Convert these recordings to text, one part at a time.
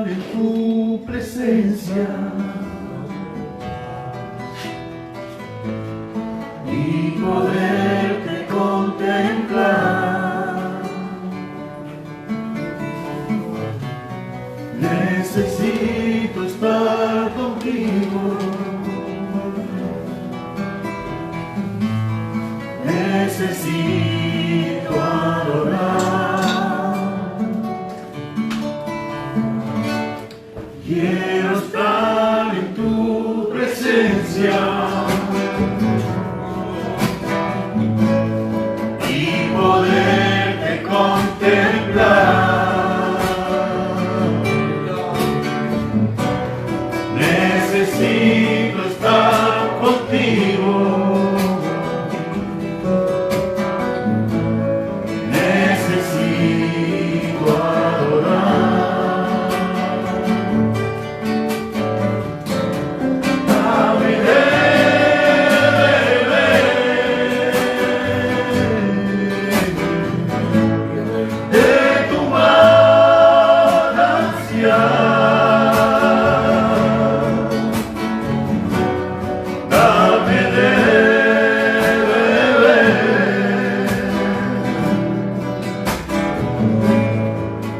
en tu presencia y poderte contemplar. Necesito estar contigo. Necesito adorar. Quiero estar en tu presencia y poderte contemplar. Necesito estar contigo. Necesito adorar. Dame de beber de tu manantial. Dame de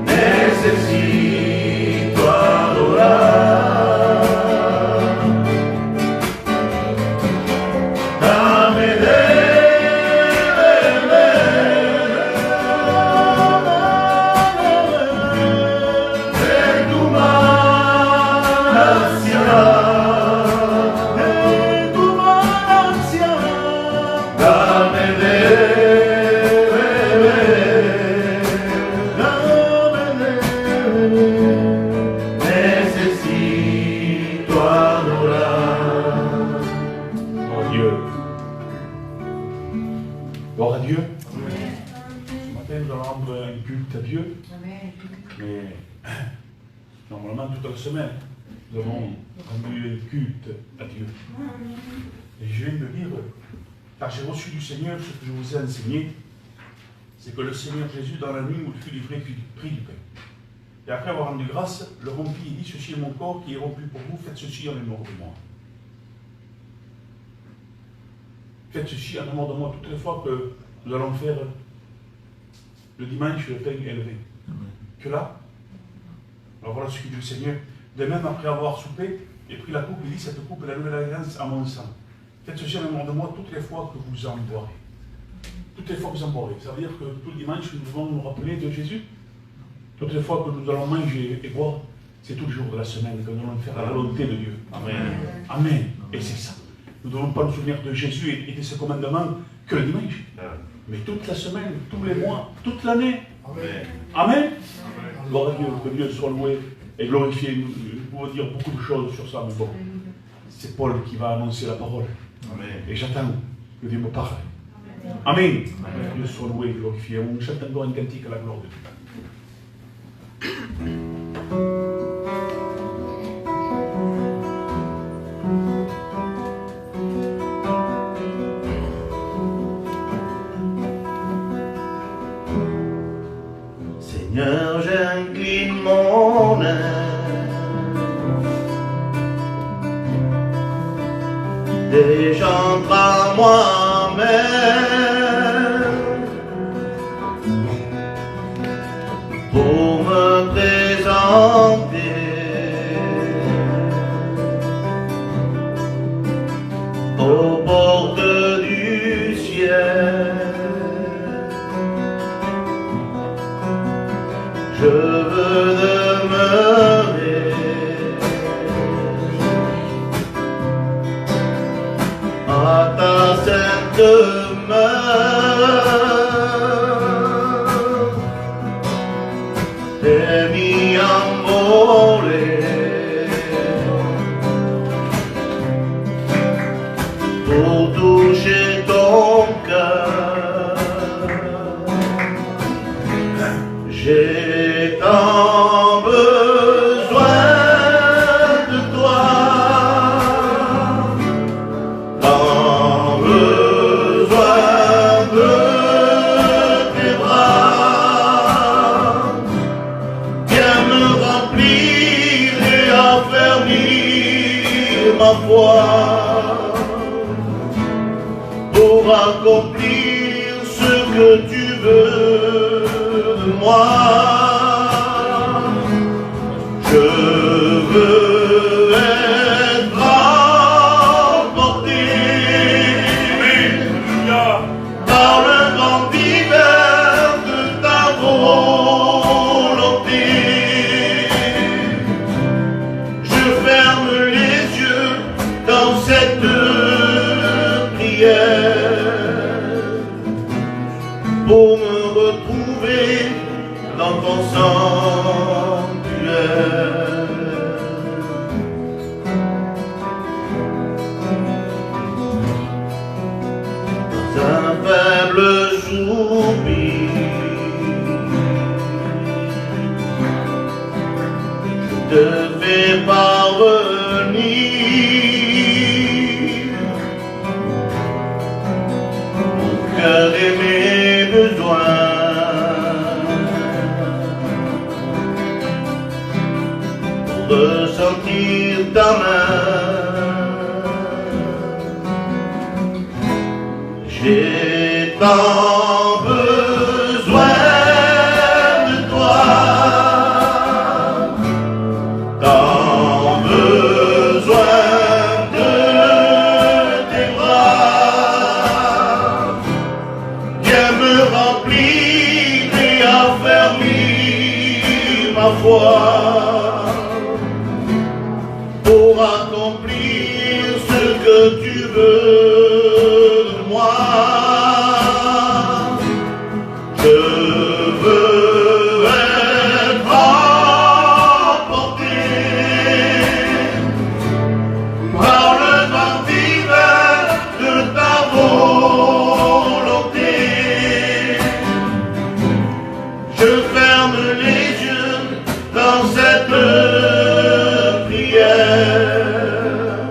necesito adorar. Dame de tu manantial, de tu manantial. Dame de necesito adorar. Gloire à Dieu. Gloire à Dieu. Ce matin, nous allons rendre un culte à Dieu. Mais normalement, toute la semaine, nous avons rendu un culte à Dieu. Et je viens de dire, car j'ai reçu du Seigneur ce que je vous ai enseigné, c'est que le Seigneur Jésus, dans la nuit où il fut livré, prit du pain. Et après avoir rendu grâce, le rompit et dit, ceci est mon corps qui est rompu pour vous, faites ceci en mémoire de moi. Faites ceci en mémoire de moi toutes les fois que nous allons faire le dimanche le pain et le vin. Que là, alors voilà ce qu'il dit le Seigneur. De même, après avoir soupé et pris la coupe, il dit, cette coupe est la nouvelle alliance à mon sang. Faites ceci en mémoire de moi toutes les fois que vous en boirez. Toutes les fois que vous en boirez. Ça veut dire que tout le dimanche, nous devons nous rappeler de Jésus. Toutes les fois que nous allons manger et boire, c'est tous les jours de la semaine que nous allons faire la volonté de Dieu. Amen. Amen. Et c'est ça. Nous ne devons pas nous souvenir de Jésus et de ses commandements que le dimanche. Mais toute la semaine, tous les mois, toute l'année. Amen. Amen. Gloire à Dieu, que Dieu soit loué et glorifié. Nous pouvons dire beaucoup de choses sur ça, mais bon. C'est Paul qui va annoncer la parole. Amen. Et j'attends que Dieu me parle. Amen. Amen. Dieu soit loué et glorifié. On chante encore un cantique à la gloire de Dieu. Seigneur, j'incline mon âme et j'entre à moi-même pour me présenter aux portes du ciel. Je veux demeurer à ta sainte demeure et m'y envoler. ma foi pour accomplir ce que tu veux de moi. Je veux être emporté par le vent d'hiver de ta volonté. Je ferme les yeux dans cette prière pour me retrouver dans ton sanctuaire. Un faible soupir, je te fais parvenir mon cœur et mes besoins pour ressentir ta main. J'ai tant besoin de toi, tant besoin de tes bras. Viens me remplir et affermir ma foi pour accomplir ce que tu veux. Je veux être emporté par le vent d'hiver de ta volonté. Je ferme les yeux dans cette prière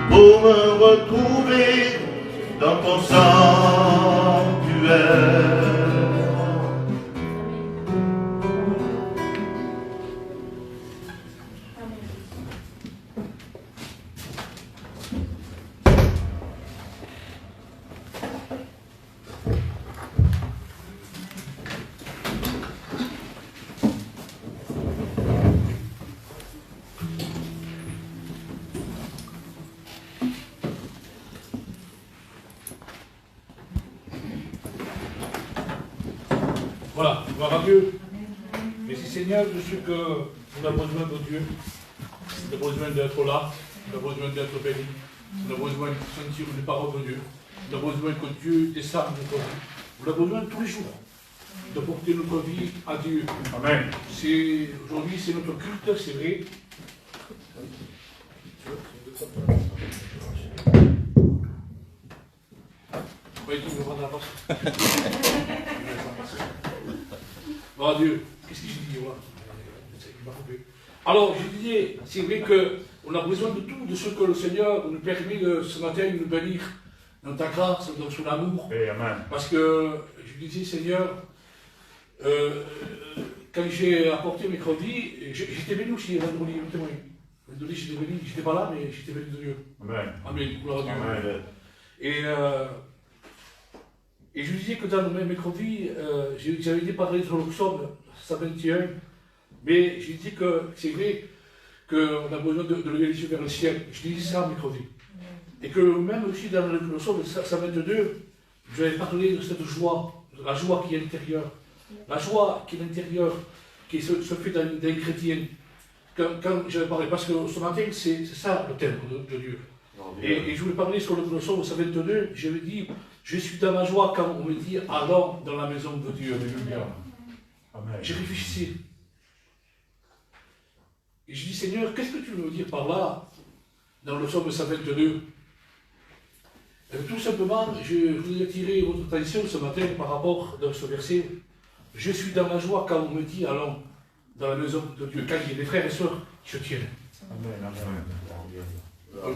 pour me retrouver dans ton sanctuaire. Voilà, gloire à Dieu. Merci Seigneur de ce que on a besoin de Dieu. On a besoin d'être là, on a besoin d'être béni, on a besoin de sentir les paroles de Dieu, on a besoin que Dieu descende notre vie. On a besoin tous les jours de porter notre vie à Dieu. Amen. Aujourd'hui c'est notre culte, c'est vrai. Oh Dieu, qu'est-ce que j'ai dit voilà. Alors, je disais, c'est vrai qu'on a besoin de tout, de ce que le Seigneur nous permet ce matin de nous bénir dans ta grâce, dans son amour. Amen. Parce que, je disais, Seigneur, quand j'ai apporté mercredi, j'étais béni aussi vendredi, vendredi j'étais béni, j'étais pas là, mais j'étais béni de Dieu. Amen. Amen, gloire à Dieu. Amen. Et je disais que dans le même mercredi, j'avais dit parler sur le psaume 121, mais je dis que c'est vrai qu'on a besoin de lever les yeux vers le ciel. Je disais ça mercredi. Et que même aussi dans le psaume 122, je vais parler de cette joie, de la joie qui est intérieure. La joie qui est intérieure, qui se fait d'un chrétien. Quand j'avais parlé, parce que ce matin, c'est ça le thème de Dieu. Et je voulais parler sur le psaume 122, j'avais dit, je suis dans la joie quand on me dit, allons dans la maison de Dieu. J'ai réfléchi. Et je dis, Seigneur, qu'est-ce que tu veux me dire par là, dans le psaume 122? Tout simplement, je voulais attirer votre attention ce matin par rapport à ce verset. Je suis dans la joie quand on me dit, allons dans la maison de Dieu, quand il y a des frères et sœurs qui se tiennent.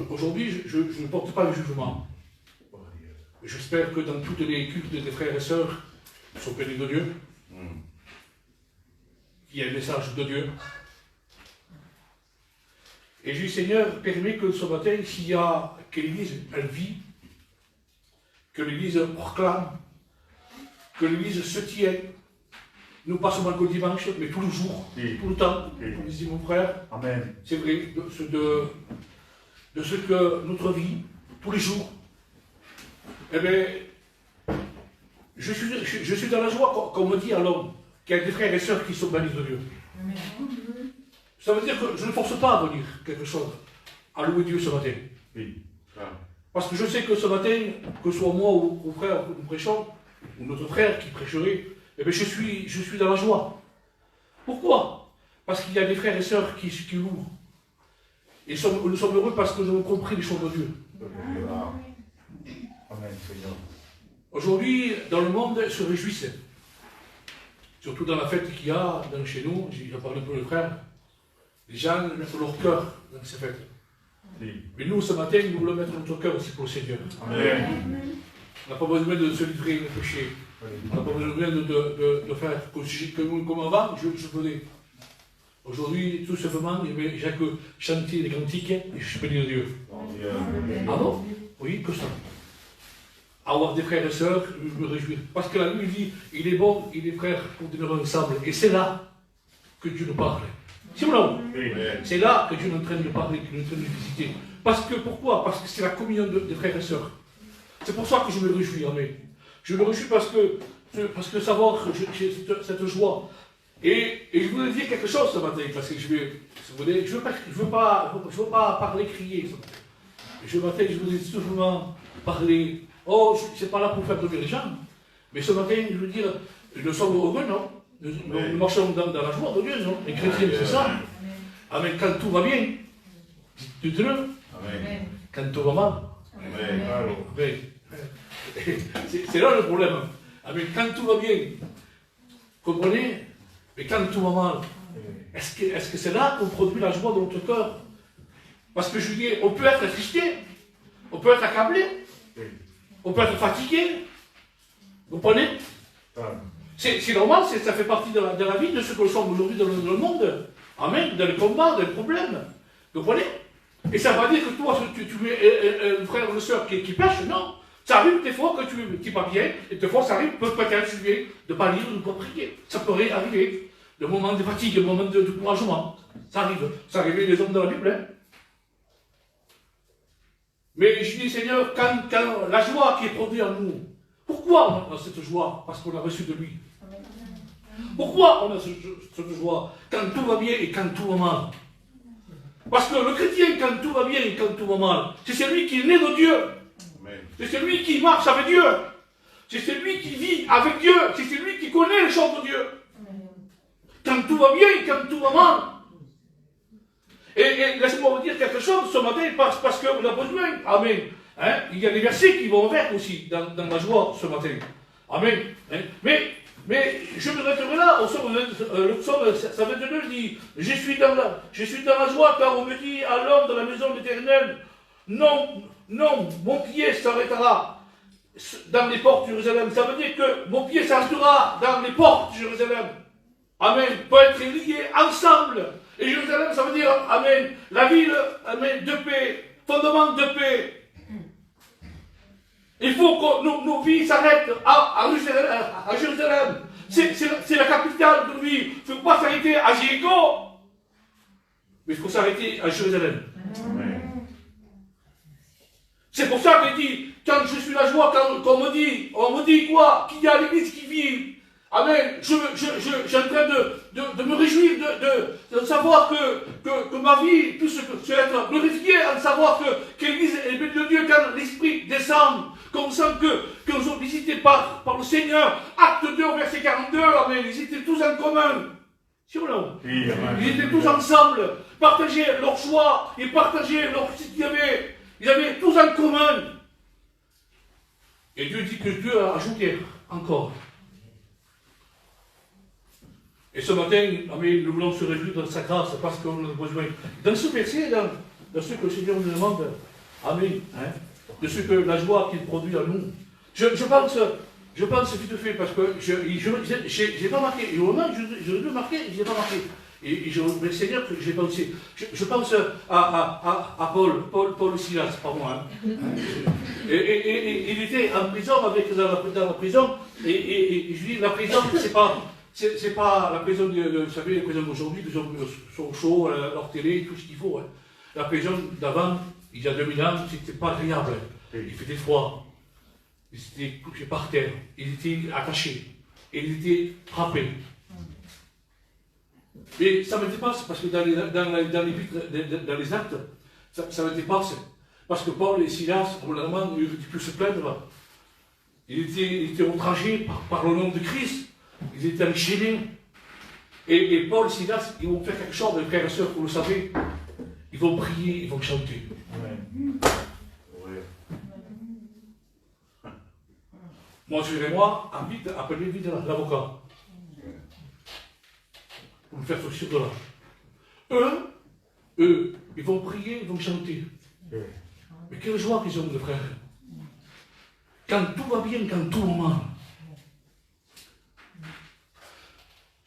Aujourd'hui, je ne porte pas le jugement. J'espère que dans toutes les cultes des frères et sœurs qui sont bénis de Dieu, il y a un message de Dieu. Et je dis, Seigneur, permets que ce matin, s'il y a que l'Église, elle vit, que l'Église proclame, que l'Église se tienne, non pas seulement qu'au dimanche, mais tous les jours, tout le temps. Comme disait mon frère, c'est vrai, de ce que notre vie, tous les jours, eh bien, je suis dans la joie, comme on dit à l'homme, qu'il y a des frères et sœurs qui sont bénis de Dieu. Ça veut dire que je ne force pas à venir quelque chose, à louer Dieu ce matin. Parce que je sais que ce matin, que ce soit moi ou frère, nous prêchons, ou notre frère qui prêcherait, eh bien je suis dans la joie. Pourquoi? Parce qu'il y a des frères et sœurs qui louent. Et nous sommes heureux parce que nous avons compris les choses de Dieu. Aujourd'hui, dans le monde, se réjouissent. Surtout dans la fête qu'il y a chez nous, j'ai parlé un peu de frère, les gens mettent leur cœur dans ces fêtes. Mais nous, ce matin, nous voulons mettre notre cœur aussi pour le Seigneur. Amen. On n'a pas besoin de se livrer au péché. On n'a pas besoin de faire comme avant, je faisais. Aujourd'hui, tout simplement, j'ai que chanter les cantiques et je suis béni de Dieu. Ah bon? Oui, que ça. Avoir des frères et sœurs, me réjouir. Parce que la Bible dit, il est bon, il est frère pour demeurer ensemble. Et c'est là que Dieu nous parle. C'est là. C'est là que Dieu est en train de parler, qu'il est en train de visiter. Parce que, pourquoi? Parce que c'est la communion des frères et sœurs. C'est pour ça que je me réjouis, amen. Je me réjouis parce que savoir que j'ai cette joie. Et je voulais dire quelque chose ce matin, parce que je veux pas parler, crier ce matin. Ce matin, je voulais tout simplement parler. Oh, je ne suis pas là pour faire tomber les gens. Mais ce matin, je veux dire, nous sommes heureux, non? Nous marchons dans la joie de Dieu, non? Les chrétiens, c'est ça. Amen. Quand tout va bien, dites-le. Quand tout va mal. Amen. C'est là le problème. Amen. Quand tout va bien, comprenez? Mais quand tout va mal, est-ce que c'est là qu'on produit la joie dans notre cœur? Parce que je dis, on peut être attristé, on peut être accablé, on peut être fatigué. Vous comprenez? C'est normal, ça fait partie de la vie de ce que nous sommes aujourd'hui dans le monde. Amen, dans les combats, dans les problèmes. Vous comprenez? Et ça ne veut pas dire que toi, tu es un frère ou une soeur qui pêche, non. Ça arrive des fois que tu n'es pas bien, et des fois ça arrive peut-être de ne pas lire, de ne pas prier. Ça pourrait arriver. Le moment de fatigue, le moment de découragement. Ça arrive. Ça arrive les hommes dans la Bible. Hein. Mais je dis, Seigneur, quand la joie qui est produite en nous, pourquoi on a cette joie? Parce qu'on a reçu de lui. Pourquoi on a cette joie quand tout va bien et quand tout va mal? Parce que le chrétien, quand tout va bien et quand tout va mal, c'est celui qui est né de Dieu. C'est celui qui marche avec Dieu. C'est celui qui vit avec Dieu. C'est celui qui connaît les choses de Dieu. Quand tout va bien et quand tout va mal. Et laissez-moi vous dire quelque chose ce matin, parce que vous avez besoin. Amen. Hein? Il y a des versets qui vont avec aussi dans la joie ce matin. Amen. Hein? Mais je me retirerai là, le psaume 122 dit, je suis dans la joie car on me dit à l'homme de la maison de l'Éternel, non, mon pied s'arrêtera dans les portes de Jérusalem. Ça veut dire que mon pied s'arrêtera dans les portes de Jérusalem. Amen. Peut être liés ensemble. Et Jérusalem, ça veut dire, amen, la ville, amen, de paix, fondement de paix. Il faut que nos vies s'arrêtent à Jérusalem. C'est la capitale de nos vies. Il ne faut pas s'arrêter à Jéricho, mais il faut s'arrêter à Jérusalem. Amen. C'est pour ça qu'il dit, quand je suis la joie, quand on me dit quoi? Qu'il y a l'église qui vit. Amen. Je suis en train de me réjouir de savoir que ma vie puisse être glorifiée, en savoir que l'église est bénie de Dieu quand l'Esprit descend. Comme ça que nous sommes visités par le Seigneur. Acte 2, verset 42. Amen. Ils étaient tous en commun. Sur l'eau. Oui, ils étaient tous ensemble. Partageaient leur joie et partageaient leur ce qu'ils avaient. Ils avaient tous en commun. Et Dieu dit que Dieu a ajouté encore. Et ce matin, nous voulons se réjouir de sa grâce parce qu'on a besoin. Dans ce verset, dans ce que le Seigneur nous demande, amen, hein, de ce que la joie qu'il produit en nous. Je pense vite fait parce que je n'ai pas marqué. Et au moment, je l'ai marqué, je n'ai pas marqué. Et je remercie le Seigneur que j'ai pensé. Je pense à Paul Silas, pas moi. Hein. Et il était en prison, dans la prison, et je dis, la prison, c'est pas la prison vous savez, la prison d'aujourd'hui, les hommes sont chauds, leur télé, tout ce qu'il faut. Hein. La prison d'avant, il y a 2000 ans, c'était pas agréable. Il faisait froid. Ils étaient couchés par terre. Ils étaient attachés. Et ils étaient frappés. Mais ça me dépasse, parce que dans les actes, ça me dépasse. Parce que Paul et Silas, normalement, ils auraient pu se plaindre. Ils étaient outragés par le nom de Christ. Ils étaient enchaînés. Et Paul et Silas, ils vont faire quelque chose, mes frères et sœurs, vous le savez. Ils vont prier, ils vont chanter. Amen. Moi, appelez vite l'avocat. Pour me faire sortir de là. Eux, ils vont prier, ils vont chanter. Mais quelle joie qu'ils ont, les frères. Quand tout va bien, quand tout va mal.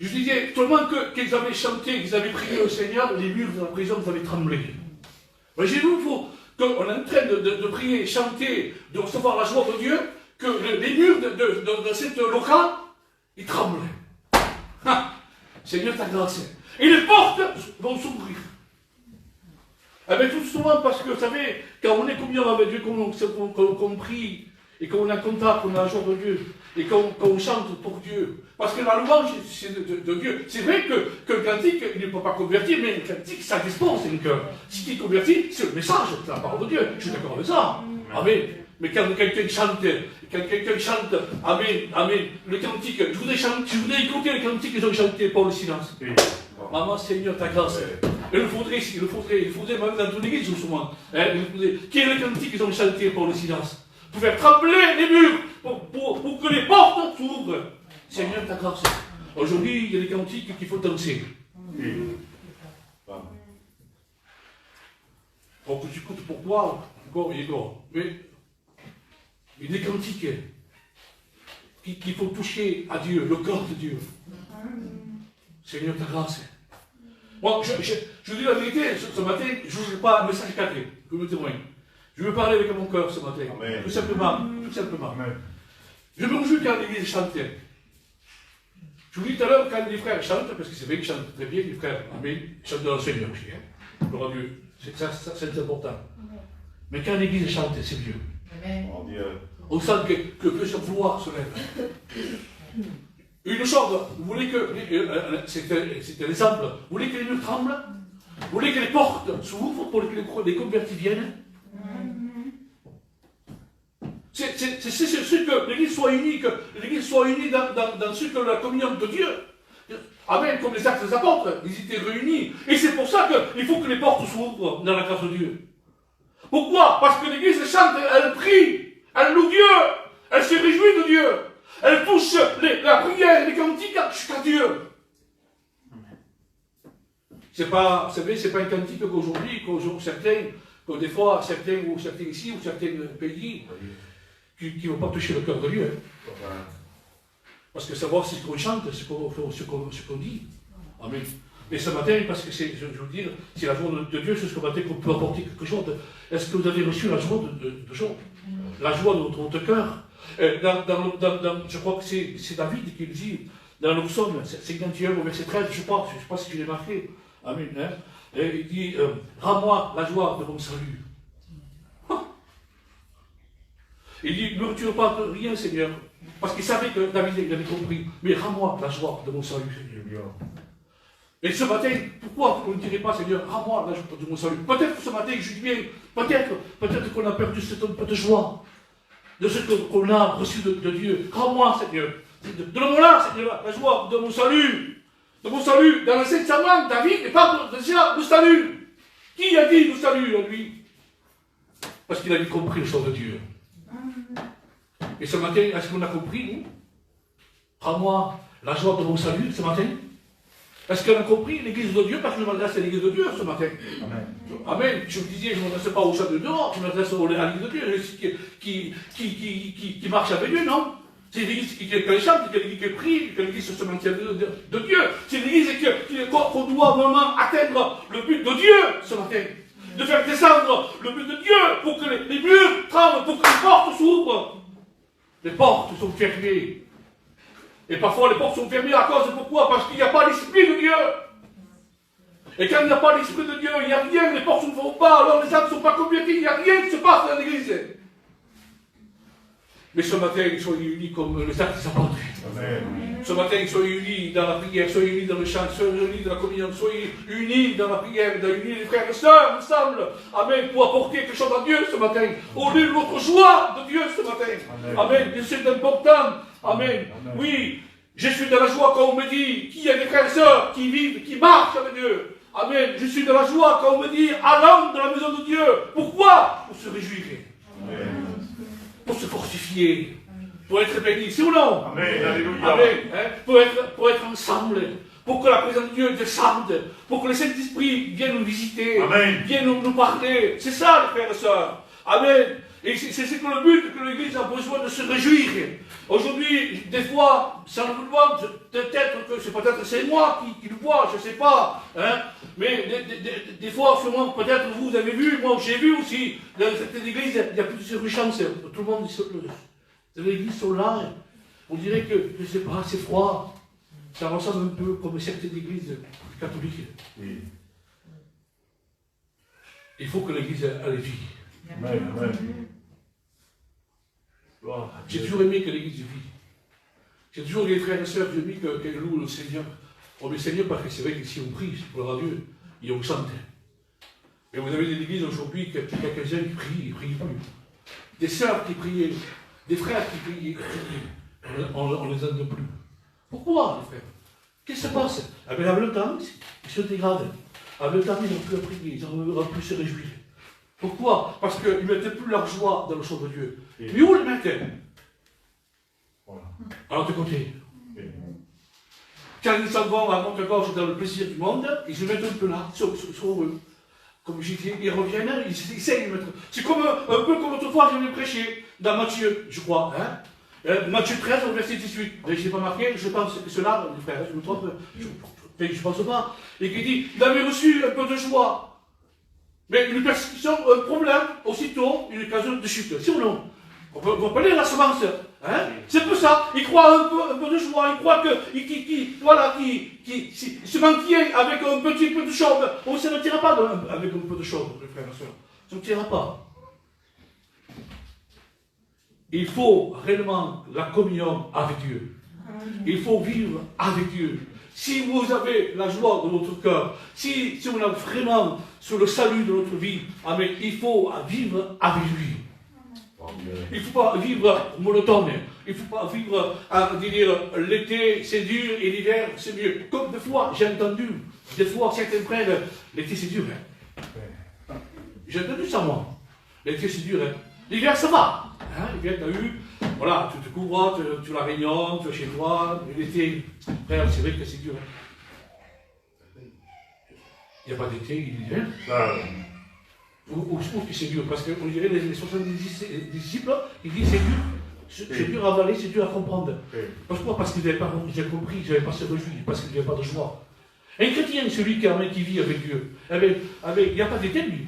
Je disais tellement qu'ils avaient chanté, qu'ils avaient prié au Seigneur, les murs de la prison avaient tremblé. Voyez-vous, qu'on est en train de prier, chanter, de recevoir la joie de Dieu, que les murs de cette locale, ils tremblaient. Seigneur, ta grâce. Et les portes vont s'ouvrir. Eh bien, tout souvent, parce que, vous savez, quand on est communion avec Dieu, qu'on prie, et qu'on a contact, qu'on a la joie de Dieu, et qu'on chante pour Dieu. Parce que la louange, c'est de Dieu. C'est vrai que le cantique, il ne peut pas convertir, mais le cantique, ça dispose un cœur. Ce qui convertit, c'est le message, c'est la parole de Dieu. Je suis d'accord avec ça. Amen. Mais quand quelqu'un chante, Amen, le cantique, je voudrais écouter le cantique qu'ils ont chanté pour le silence. Oui. Maman, Seigneur, ta grâce. Il faudrait même dans toute l'église, souvent. Quel est le cantique qu'ils ont chanté pour le silence? Pour faire trembler les murs, pour que les portes s'ouvrent. Seigneur, ta grâce. Aujourd'hui, il y a des cantiques qu'il faut danser. Oui. Pour que tu écoutes pour toi, encore et encore. Mais il y a des cantiques qu'il faut toucher à Dieu, le corps de Dieu. Seigneur, ta grâce. Moi, je dis la vérité, ce matin, je ne veux pas un message cadré, je me témoigne. Je veux parler avec mon cœur ce matin. Amen. Tout simplement. Amen. Je me réjouis quand l'église chantait. Je vous dis tout à l'heure, quand les frères chantent, parce que c'est vrai qu'ils chantent très bien, les frères, Amen, ils chantent dans le Seigneur aussi. Hein. Gloire à Dieu. C'est important. Amen. Mais quand l'église chante, c'est mieux. Amen. On sent que plusieurs voix se lèvent. Une chose, vous voulez que, c'est un exemple, vous voulez que les murs tremblent? Vous voulez que les portes s'ouvrent pour que les convertis viennent? C'est ce que l'Église soit unie, dans ce que la communion de Dieu. Amen, comme les actes des apôtres, ils étaient réunis. Et c'est pour ça qu'il faut que les portes s'ouvrent dans la grâce de Dieu. Pourquoi? Parce que l'Église chante, elle prie, elle loue Dieu, elle se réjouit de Dieu, elle pousse la prière, les cantiques jusqu'à Dieu. C'est pas un cantique qu'aujourd'hui, que des fois, certains ici, ou certains pays, qui ne vont pas toucher le cœur de Dieu. Hein. Parce que savoir ce qu'on chante, ce qu'on dit. Amen. Et ce matin, parce que je veux dire, c'est la joie de Dieu, c'est ce matin qu'on peut apporter quelque chose. Est-ce que vous avez reçu la joie de Job? La joie de votre cœur? Je crois que c'est David qui le dit, dans le psaume 51 au verset 13, je ne sais pas si je l'ai marqué. Amen. Hein? Et il dit, rends-moi la joie de mon salut. Il dit, ne retire pas rien, Seigneur. Parce qu'il savait que David il avait compris. Mais rends-moi la joie de mon salut, Seigneur. Et ce matin, pourquoi on ne dirait pas, Seigneur, rends-moi la joie de mon salut? Peut-être que ce matin, je dis bien, peut-être qu'on a perdu cette peu de joie, de ce qu'on a reçu de Dieu. Rends-moi, Seigneur. Donne-moi, Seigneur, la joie de mon salut. De mon salut. Dans l'Ancien Testament, David parle déjà de salut. Qui a dit le salut à lui? Parce qu'il avait compris le choix de Dieu. Et ce matin, est-ce qu'on a compris, nous? Rends-moi la joie de mon salut ce matin. Est-ce qu'on a compris l'église de Dieu? Parce que je m'adresse à l'église de Dieu ce matin. Amen. Amen. Je vous disais, je ne m'adresse pas aux gens de dehors, je m'adresse à l'église de Dieu, qui marche avec Dieu, non? C'est l'église qui chante, c'est l'église qui prie, c'est l'église qui se maintient de Dieu. C'est l'église qu'on doit vraiment atteindre le but de Dieu ce matin. De faire descendre le but de Dieu pour que les murs tremblent, pour que les portes s'ouvrent. Les portes sont fermées. Et parfois les portes sont fermées à cause de pourquoi? Parce qu'il n'y a pas l'Esprit de Dieu. Et quand il n'y a pas l'Esprit de Dieu, il n'y a rien, les portes ne vont pas, alors les âmes ne sont pas converties, il n'y a rien qui se passe dans l'église. Mais ce matin, soyez unis comme les actes des apôtres. Ce matin, soyez unis dans la prière, soyez unis dans le chant, soyez unis dans la communion, soyez unis dans la prière, unis les frères et sœurs ensemble. Amen. Pour apporter quelque chose à Dieu ce matin. Au lieu de notre joie de Dieu ce matin. Amen. C'est important. Amen. Oui, je suis dans la joie quand on me dit qu'il y a des frères et sœurs qui vivent, qui marchent avec Dieu. Amen. Je suis dans la joie quand on me dit allons dans la maison de Dieu. Pourquoi? Pour se réjouir. Amen. Pour se fortifier, pour être béni, c'est ou non? Amen, alléluia. Amen. Hein? Pour être ensemble, pour que la présence de Dieu descende, pour que le Saint-Esprit vienne nous visiter, Amen. vienne nous parler. C'est ça, les frères et sœurs. Amen. Et c'est que le but que l'Église a besoin de se réjouir. Aujourd'hui, des fois, sans le vouloir, peut-être que c'est moi qui le vois, je ne sais pas. Hein? Mais des fois, sûrement, peut-être vous avez vu, moi j'ai vu aussi, dans cette église, il y a plus de réjouissance. Tout le monde, dans l'église sont là. On dirait que, je ne sais pas, c'est froid. Ça ressemble un peu comme certaines églises catholiques. Oui. Il faut que l'église ait vie. Amen, amen. J'ai toujours aimé que l'église vit. J'ai toujours dit, les frères et sœurs, j'ai aimé qu'elle loue le Seigneur. Oh, mais Seigneur, parce que c'est vrai que si on prie, c'est pour la Dieu, et on chante. Mais vous avez des églises aujourd'hui, quelques-uns qui prient, ils ne prient plus. Des sœurs qui priaient, des frères qui priaient, on ne les entend plus. Pourquoi, les frères? Qu'est-ce qui se passe? Avec le temps, ils se dégradent. Avec le temps, ils n'ont plus à prier, ils n'ont plus à se réjouir. Pourquoi? Parce qu'ils ne mettaient plus leur joie dans le chant de Dieu. Mais où le mettaient? Voilà. Alors de côté. Quand ils s'en vont à contre-gorge dans le plaisir du monde, ils se mettent un peu là, sur eux. Comme je dis, ils reviennent, ils essayent de mettre. C'est comme un peu comme autrefois, je l'ai prêché dans Matthieu, je crois. Hein? Matthieu 13, au verset 18. Je n'ai pas marqué, je pense que cela, les frères, je me trompe, je ne pense pas. Et qui dit, il avait reçu un peu de joie. Mais une persécution, un problème, aussitôt, une occasion de chute. C'est ou non? On peut appeler la semence. Hein? C'est un peu ça. Il croit un peu de joie. Il croit qu'il se maintient avec un petit peu de chaude. On ne se maintira pas avec un peu de chaude, les frères et sœurs. Ça ne tira pas. Il faut réellement la communion avec Dieu. Il faut vivre avec Dieu. Si vous avez la joie de votre cœur, si on a vraiment sur le salut de notre vie, amen, il faut vivre avec lui. Il ne faut pas vivre monotone. Il ne faut pas vivre à dire l'été c'est dur et l'hiver c'est mieux. Comme des fois, j'ai entendu, des fois certains frères, l'été c'est dur. Hein. J'ai entendu ça moi. L'été c'est dur. Hein. L'hiver ça va. Hein. L'hiver tu as eu, voilà, tu te couvres, tu la réunion, tu es chez toi. L'été, frère, c'est vrai que c'est dur. Hein. Il n'y a pas d'été, il y a l'hiver. Ou je trouve que c'est dur, parce qu'on dirait les 70 disciples, ils disent c'est dur à avaler, c'est dur à comprendre. Pourquoi? Parce qu'ils n'avaient pas compris, ils n'avaient pas se réjouir, parce qu'ils n'avaient pas de joie. Un chrétien, celui qui vit avec Dieu, il n'y a pas d'été, lui.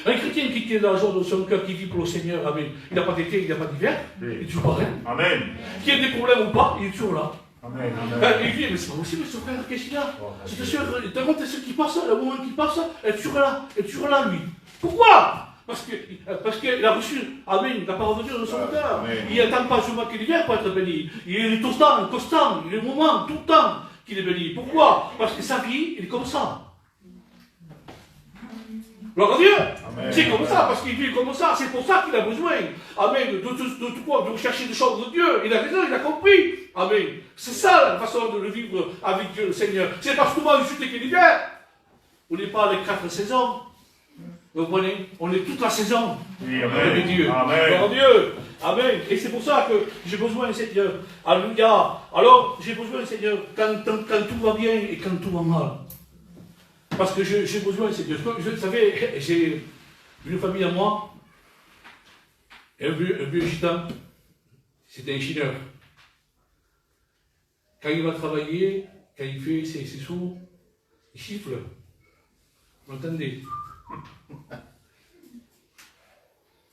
Un chrétien qui est dans la joie de son cœur, qui vit pour le Seigneur, il n'a pas d'été, il n'a pas d'hiver, il est toujours pareil. Amen. Qu'il y ait des problèmes ou pas, il est toujours là. Amen, amen. Il dit, mais c'est pas possible, ce frère, qu'est-ce qu'il a? C'est sûr, t'as compte ce qui passe, le moment qui passe, elle est toujours là, lui. Pourquoi? Parce qu'il a reçu, amen, la parole de Dieu dans son cœur. Il n'attend pas seulement qu'il vienne pour être béni. Il est tout le temps, constant, il est le moment, tout le temps qu'il est béni. Pourquoi? Parce que sa vie, il est comme ça. Gloire à Dieu. C'est comme ça, parce qu'il vit comme ça. C'est pour ça qu'il a besoin, amen, de rechercher des choses de Dieu. Il a raison, il a compris. Amen. C'est ça la façon de le vivre avec Dieu, le Seigneur. C'est parce que moi, je suis qu'il l'hiver. On n'est pas les 4 saisons. Vous comprenez? On est toute la saison. Oui, amen. Dieu. Amen. Gloire à Dieu. Amen. Et c'est pour ça que j'ai besoin, Seigneur. Alléluia. Alors, j'ai besoin, Seigneur, quand tout va bien et quand tout va mal. Parce que j'ai besoin, Seigneur. Vous savez, j'ai une famille à moi, un vieux gitan. c'est un chineur. Quand il va travailler, quand il fait ses sous, il siffle. Vous m'entendez?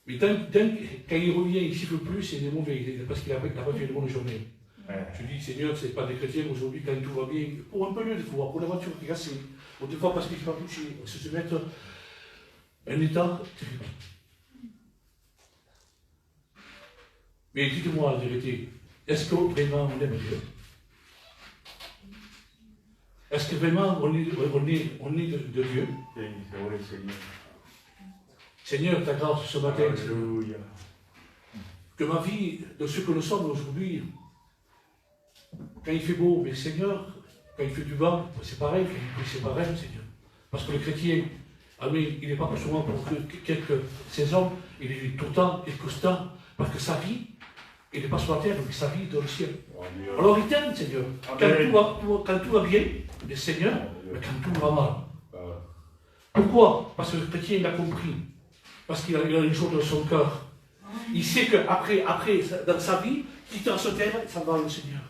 Mais quand il revient, il ne siffle plus, c'est des mauvais, parce qu'il n'a pas fait une bonne journée. Ouais. Je dis, Seigneur, ce n'est pas des chrétiens aujourd'hui, quand tout va bien, pour un peu mieux des fois, pour la voiture qui est cassée, ou des fois parce qu'il ne s'est pas touché, se mettre un état terrible. Mais dites-moi la vérité, est-ce que vraiment on aime Dieu? Est-ce que vraiment on est de Dieu? Seigneur, ta grâce ce matin, Alléluia. Que ma vie, de ce que nous sommes aujourd'hui, quand il fait beau, mais Seigneur, quand il fait du vent, c'est pareil, quand il pleut, c'est pareil, Seigneur. Parce que le chrétien, il n'est pas souvent pour quelques saisons, il est tout le temps et constant, parce que sa vie, il n'est pas sur la terre, mais sa vie est dans le ciel. Amen. Alors il t'aime, Seigneur. Quand tout va bien, le Seigneur, mais quand tout va mal. Pourquoi? Parce que le chrétien, il a compris. Parce qu'il a une chose dans son cœur. Il sait qu'après, dans sa vie, quittant cette terre, ça va le Seigneur.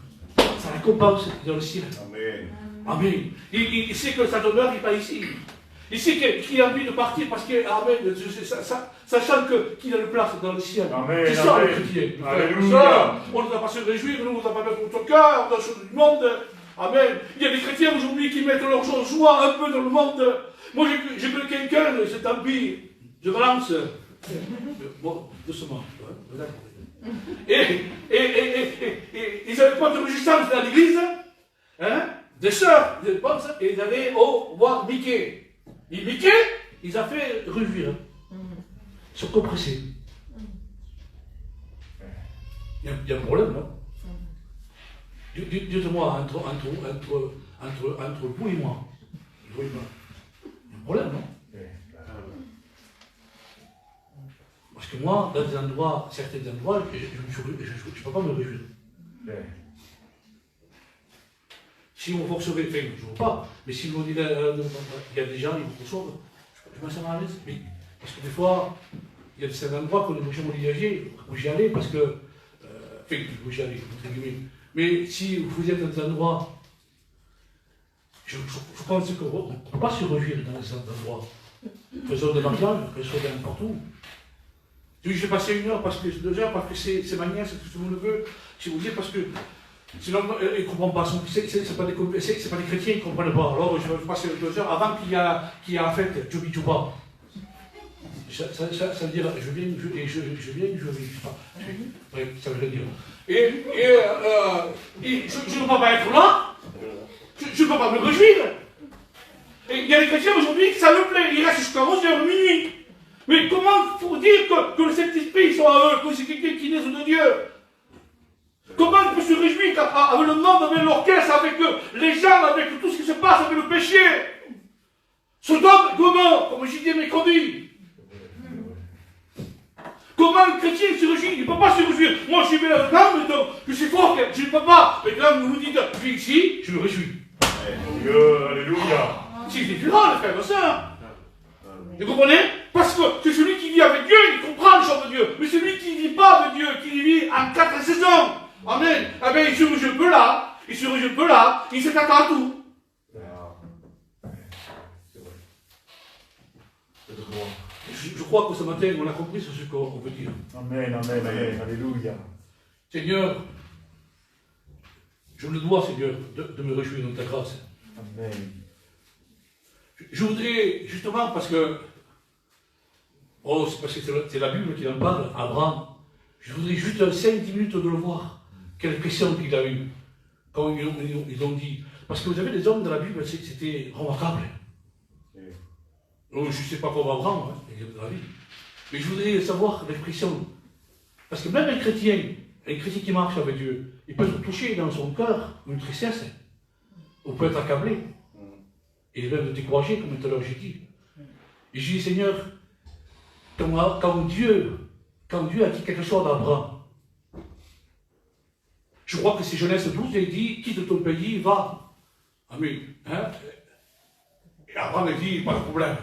Ça récompense dans le ciel. Amen. Amen. Il sait que sa demeure n'est pas ici. Il sait qu'il a envie de partir parce que, Amen, sachant qu'il a une place dans le ciel. Amen. C'est ça le chrétien. Alléluia. On ne doit pas se réjouir, nous, on ne doit pas mettre notre cœur dans le du monde. Amen. Il y a des chrétiens aujourd'hui qui mettent leur joie un peu dans le monde. Moi, j'ai vu quelqu'un, c'est tant pis, je balance. Bon, doucement. Et ils n'avaient pas de résistance dans l'église, hein, des sœurs, et ils allaient voir Mickey. Et Mickey, ils ont fait revivre. Ils sont compressés. Il y a un problème, non? Dites-moi, entre vous et moi, il y a un problème, non? Parce que moi, dans des endroits, certains endroits, je ne peux pas me réjouir. Si vous me forcerez, enfin, je ne veux pas, mais si vous me dites, il y a des gens, ils vous forcent, je me sens mal à l'aise. Parce que des fois, il y a certains endroits qu'on est obligé de voyager, où j'y allais, parce que, enfin, où j'y allais, entre guillemets. Mais si vous êtes dans des endroits, je pense qu'on ne peut pas se réjouir dans ces endroits. Faisons de mariage, que ce soit n'importe où. J'ai passé 1 heure, 2 heures, parce que c'est ma nièce, c'est mon neveu, si vous voulez, parce que sinon, ils ne comprennent pas. C'est pas des chrétiens, ils ne comprennent pas. Alors, je vais passer 2 heures avant qu'il y ait en fait Djobi Djouba. Ça veut dire, je viens, je sais pas. Oui, ça veut dire. Et je ne peux pas être là, je ne peux pas me réjouir. Et il y a des chrétiens aujourd'hui, ça me plaît, ils restent jusqu'à 11h minuit. Mais comment faut dire que le Saint-Esprit soit que c'est quelqu'un qui naît de Dieu? Comment on peut se réjouir avec le monde, avec l'orchestre, avec les gens, avec tout ce qui se passe, avec le péché? Sodome, comment? Comme j'ai dit, mes conduits. Comment le chrétien se réjouit? Il ne peut pas se réjouir. Moi, je suis bien là-dedans, mais je suis fort, je ne peux pas. Mais là, vous dites, je suis ici, je me réjouis. Alléluia. C'est différent, les frères et sœurs. Vous comprenez? Parce que c'est celui qui vit avec Dieu, il comprend les choses de Dieu. Mais celui qui ne vit pas avec Dieu, qui vit en 4 saisons, amen, eh bien, il se réjouit un peu là, il se réjouit un peu là, il s'attend à tout. Je crois que ce matin, on a compris ce qu'on veut dire. Amen, amen, amen, alléluia. Seigneur, je me dois, Seigneur, de me réjouir dans ta grâce. Amen. Je voudrais, justement, parce que c'est la Bible qui en parle, Abraham, je voudrais juste 5-10 minutes de le voir. Quelle question qu'il a eue, quand ils ont dit. Parce que vous avez des hommes dans la Bible, c'était remarquable. Donc, je ne sais pas comment Abraham, dans la vie. Mais je voudrais savoir l'expression. Parce que même un chrétien qui marche avec Dieu, il peut se toucher dans son cœur une tristesse. On peut être accablé. Et même découragé, comme tout à l'heure j'ai dit. Et je dis, Seigneur, quand Dieu a dit quelque chose d'Abraham, je crois que c'est Genèse 12, il dit, quitte ton pays, va. Amen. Hein? Et Abraham a dit, pas de problème.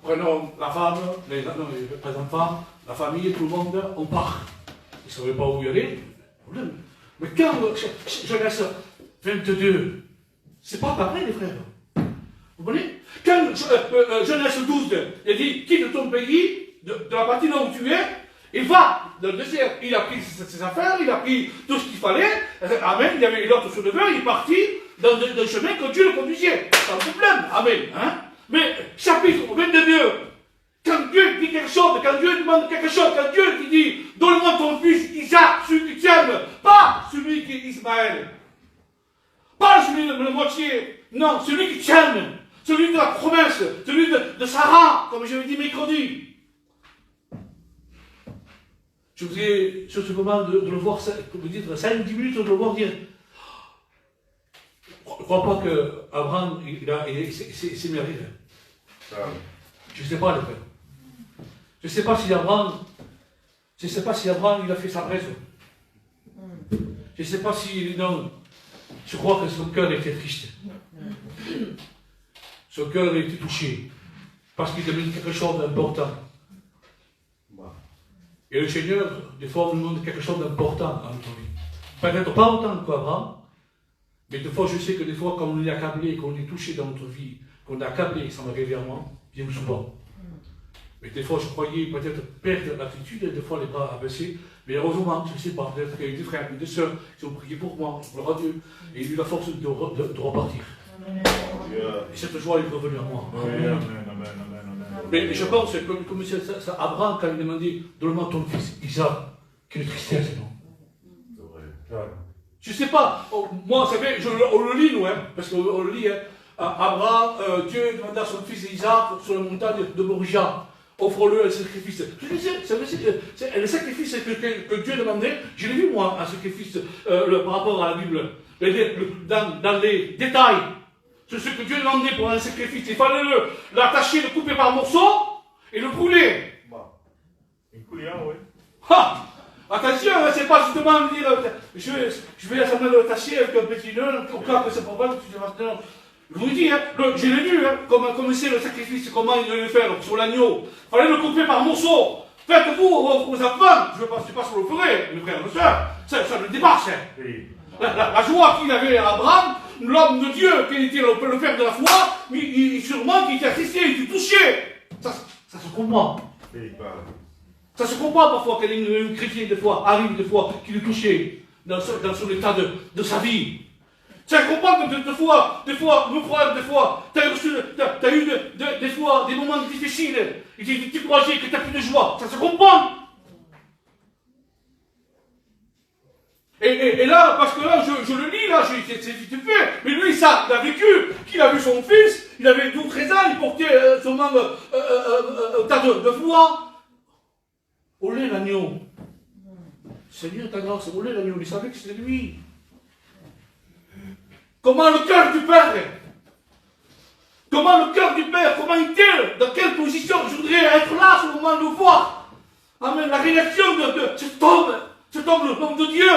Prenons la femme, les enfants, la famille, tout le monde, on part. il ne savait pas où il allait, problème. Mais quand Genèse 22, c'est pas pareil, les frères. Vous comprenez? Quand Genèse 12, il dit quitte ton pays, de la partie là où tu es, il va dans le désert. Il a pris ses affaires, il a pris tout ce qu'il fallait. Amen. Il y avait l'autre sur le verre, il est parti dans le chemin que Dieu le conduisait. Pas de problème. Amen. Hein? Mais chapitre 22, quand Dieu dit quelque chose, quand Dieu demande quelque chose, quand Dieu qui dit donne-moi ton fils Isaac, celui qui t'aime, pas celui qui est Ismaël. Pas celui de la moitié. Non, celui qui t'aime. Celui de la promesse, celui de Sarah, comme j'avais dit mercredi. Je voudrais, sur ce moment, de le voir, comme dire, 5-10 minutes, de le voir dire. Je ne crois pas qu'Abraham, c'est mérité. Je ne sais pas, le frère. Je ne sais pas si Abraham, il a fait sa raison. Je ne sais pas si, non. Je crois que son cœur était triste. Son cœur a été touché. Parce qu'il demande quelque chose d'important. Et le Seigneur, des fois, nous demande quelque chose d'important dans notre vie. Peut-être pas autant qu'Abraham, mais des fois, je sais que des fois, quand on est accablé, qu'on est touché dans notre vie, qu'on est accablé, ça m'arrive régulièrement, bien souvent. Mais des fois, je croyais peut-être perdre l'attitude, et des fois, les bras abaissés. Mais heureusement, je ne sais pas, peut-être qu'il y a eu des frères et des sœurs qui ont prié pour moi, gloire à Dieu, et il a eu la force de repartir. Et cette joie est revenue à moi. Amen. Mais je pense que comme ça, Abraham, quand il demandait donne-moi ton fils, Isaac, quelle tristesse, non? Je ne sais pas, moi, vous savez, on le lit, nous, hein, parce qu'on le lit, hein, Abraham, Dieu demanda à son fils Isaac sur la montagne de Moria, offre-le un sacrifice. Le sacrifice que Dieu demandait, je l'ai vu, moi, un sacrifice par rapport à la Bible, dans les détails. C'est ce que Dieu demandait pour un sacrifice. Il fallait l'attacher, le couper par morceaux et le brûler. Une coulière, oui. Ha! Attention, c'est pas justement dire je vais essayer de l'attacher avec un petit nœud, au cas que c'est pas vrai, je vous dis, hein, je l'ai vu, hein, comment c'est le sacrifice, comment il devait le faire sur l'agneau. Il fallait le couper par morceaux. Faites-vous vos enfants, je ne sais pas si vous le ferez, mes frères et mes soeurs, ça le dépasse. Hein. Oui. La joie qu'il avait à Abraham, l'homme de Dieu, qui était le père de la foi, mais sûrement qu'il était attristé, il était touché. Ça se comprend. Oui, Ça se comprend parfois qu'un chrétien, des fois, arrive des fois, qu'il est touché dans son état de sa vie. Ça se comprend que des fois, nos frères, des fois, tu as eu des fois des moments difficiles, et tu croyais que tu n'as plus de joie. Ça se comprend. Et là, parce que là, je le lis, là, c'est vite fait, mais lui, ça, il a vécu, qu'il a vu son fils, il avait 12-13 ans, il portait sûrement un tas de foi. Olé l'agneau. Seigneur, ta grâce, olé l'agneau, il savait que c'était lui. Comment le cœur du Père, comment il était, dans quelle position, je voudrais être là, à ce moment de voir. Amen, la réaction de cet homme, l'homme de Dieu.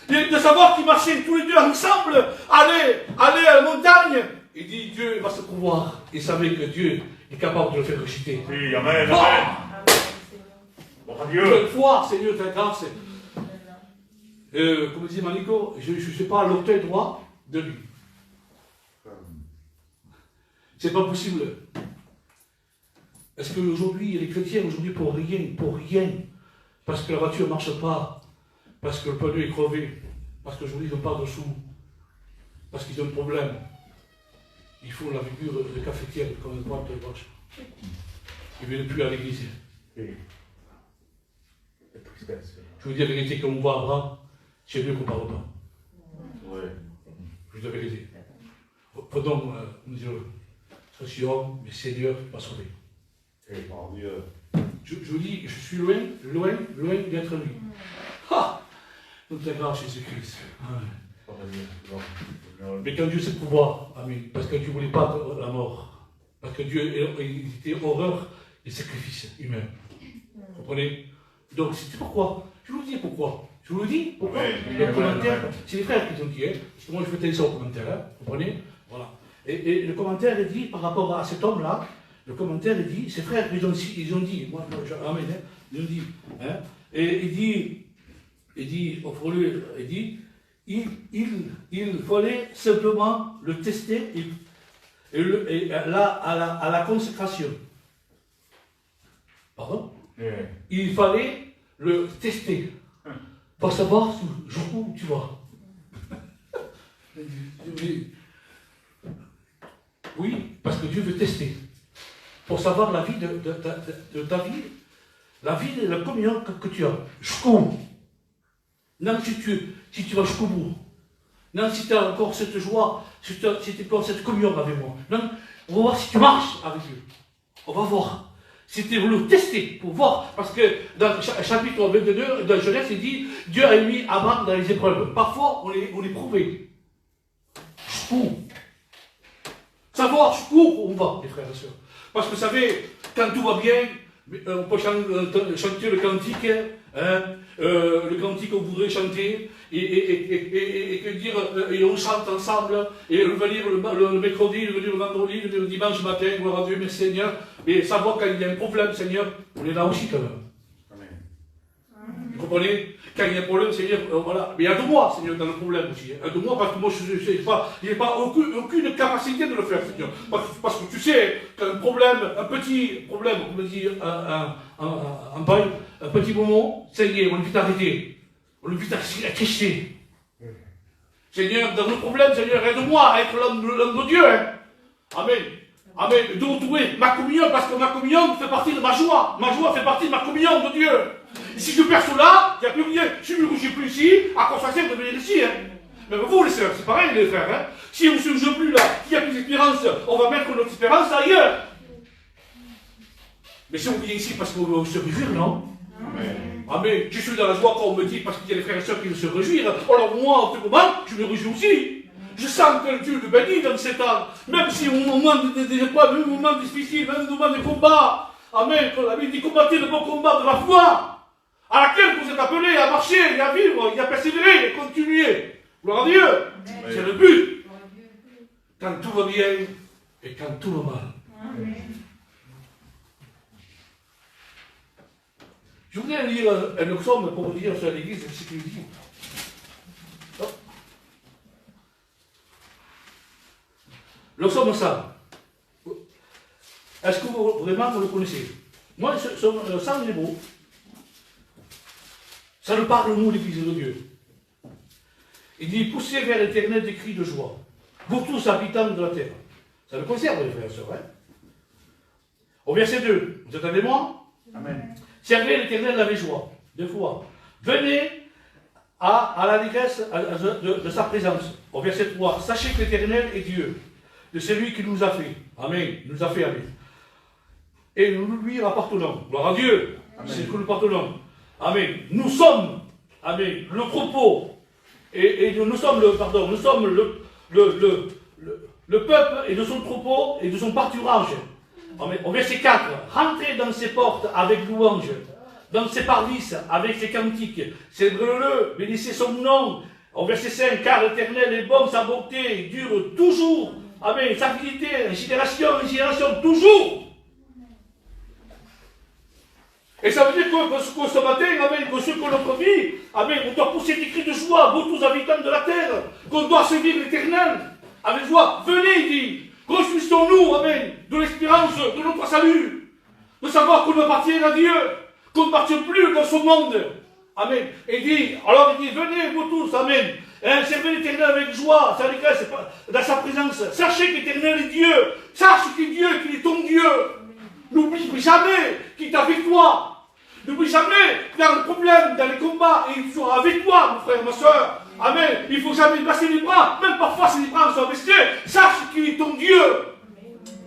De savoir qu'ils marchaient tous les deux ensemble, aller à la montagne. Il dit, Dieu va se pouvoir. Il savait que Dieu est capable de le faire ressusciter. Oui, amen, amen. Bon Dieu. Quelle foi, Seigneur, ta grâce. Comme dit Manico, je ne suis pas à l'orteil droit de lui. C'est pas possible. Est-ce qu'aujourd'hui, les chrétiens, pour rien, parce que la voiture ne marche pas, parce que le pneu est crevé, parce qu'aujourd'hui ils n'ont pas de sous, parce qu'ils ont un problème, ils font la figure de cafetière comme une boîte de gauche. Ils ne viennent plus à l'église. Oui. Je vous dis la vérité, quand on voit Abraham, c'est mieux qu'on ne parle pas. Oui. Je vous dis la vérité. Pardon, nous disons, soyons, mais Seigneur va sauver. Et par Dieu. Je vous dis, je suis loin d'être lui. Ah! Toute la grâce Jésus-Christ. Mais quand Dieu sait pouvoir, amen, parce que Dieu ne voulait pas la mort, parce que Dieu était horreur des sacrifices humains. Vous comprenez? Donc, c'est pourquoi. Je vous dis pourquoi. Je vous le dis pourquoi. Le commentaire, c'est les frères qui ont dit, hein, parce que moi je fais télé ça au commentaire, hein, vous comprenez? Voilà. Et le commentaire est dit, par rapport à cet homme-là, le commentaire est dit, ses frères, ils ont dit, moi, amen, hein, ils ont dit, hein, Et il dit, il fallait simplement le tester et là, à la consécration. Pardon? Il fallait le tester. Pour savoir jusqu'où tu vas. Oui, parce que Dieu veut tester. Pour savoir la vie de ta vie, la vie de la communion que tu as. Jusqu'où? Non, si tu vas jusqu'au bout. Non, si tu as encore cette joie, si tu as encore cette communion avec moi. Non, on va voir si tu marches avec Dieu. On va voir. C'était voulu tester pour voir, parce que dans le chapitre 22 de Genèse, il dit Dieu a mis Abraham dans les épreuves. Parfois, on les prouvait. Jusqu'où? Savoir jusqu'où on va, les frères et sœurs. Parce que vous savez, quand tout va bien, on peut chanter le cantique, le cantique qu'on voudrait chanter, et dire, et on chante ensemble, et venir le mercredi, venir le vendredi, le dimanche matin, gloire à Dieu, merci Seigneur, et savoir quand il y a un problème, Seigneur, on est là aussi quand même. Vous comprenez? Quand il y a un problème, Seigneur, voilà. Mais aide-moi, Seigneur, dans le problème aussi. Aide-moi parce que moi, je n'ai pas aucune capacité de le faire, Seigneur. Parce que tu sais qu'un problème, un petit problème, on me dit un petit moment, Seigneur, on est vite arrêté. On est vite attristé. Seigneur, dans le problème, Seigneur, aide-moi à être l'homme de Dieu. Hein. Amen. Amen. De retrouver ma communion, parce que ma communion fait partie de ma joie. Ma joie fait partie de ma communion de Dieu. Et si je perds cela, il n'y a plus rien. Si je ne me couche plus ici, à quoi ça sert de venir ici, hein? Mais vous, les sœurs, c'est pareil, les frères, hein? Si on ne se juge plus là, qu'il n'y a plus d'espérance, on va mettre notre espérance ailleurs. Mais si on vient ici parce qu'on veut se réjouir, non? Amen. Je suis dans la joie quand on me dit, parce qu'il y a des frères et sœurs qui veulent se réjouir. Alors moi, en tout moment, je me réjouis aussi. Je sens que Dieu le bénit dans ces temps. Même si au moment des épreuves, même au moment difficile, même au moment des combats. Amen. Quand la Bible dit combattez le bon combat de la foi, à laquelle vous êtes appelés à marcher, et à vivre, et à persévérer, et continuer. Gloire à Dieu. Amen. C'est le but. Quand tout va bien et quand tout va mal. Amen. Je voudrais lire un psaume pour vous dire sur l'église ce qu'il dit. Le psaume 100. Est-ce que vraiment vous le connaissez? Moi, le psaume est beau. Ça nous parle, nous, l'église de Dieu. Il dit, poussez vers l'éternel des cris de joie, vous tous habitants de la terre. Ça le concerne, les frères et sœurs. Hein? Au verset 2, vous attendez moi? Amen. Servez l'éternel avec joie, deux fois. Venez à l'allégresse de sa présence. Au verset 3, sachez que l'éternel est Dieu, de celui qui nous a fait. Amen. Il nous a fait, amen. Et nous lui appartenons. Gloire à Dieu. C'est que nous appartenons. Amen. Nous sommes, amen, le troupeau. Et nous sommes le peuple et de son troupeau et de son pâturage. Amen. Au verset 4, rentrez dans ses portes avec louange, dans ses parvis avec ses cantiques. Célébrez-le, bénissez son nom. Au verset 5, car l'Éternel est bon, sa bonté dure toujours. Amen. Sa fidélité, génération en génération, toujours. Et ça veut dire que ce matin, amen, que ceux que notre vie, amen, on doit pousser des cris de joie, vous tous habitants de la terre, qu'on doit servir l'Éternel avec joie. Venez, il dit, réjouissons-nous, amen, de l'espérance de notre salut, de savoir qu'on appartient à Dieu, qu'on ne appartient plus dans ce monde. Amen. Et il dit, alors il dit, venez vous tous, amen, hein, servez l'Éternel avec joie, ça regrette dans sa présence. Sachez que l'Éternel est Dieu, sache qu'il est Dieu, qu'il est ton Dieu. N'oublie jamais qu'il est avec toi. N'oublie jamais que dans le problème, dans les combats, il sera avec toi, mon frère, ma soeur. Amen. Il ne faut jamais baisser les bras, même parfois si les bras sont baissés. Sache qu'il est ton Dieu.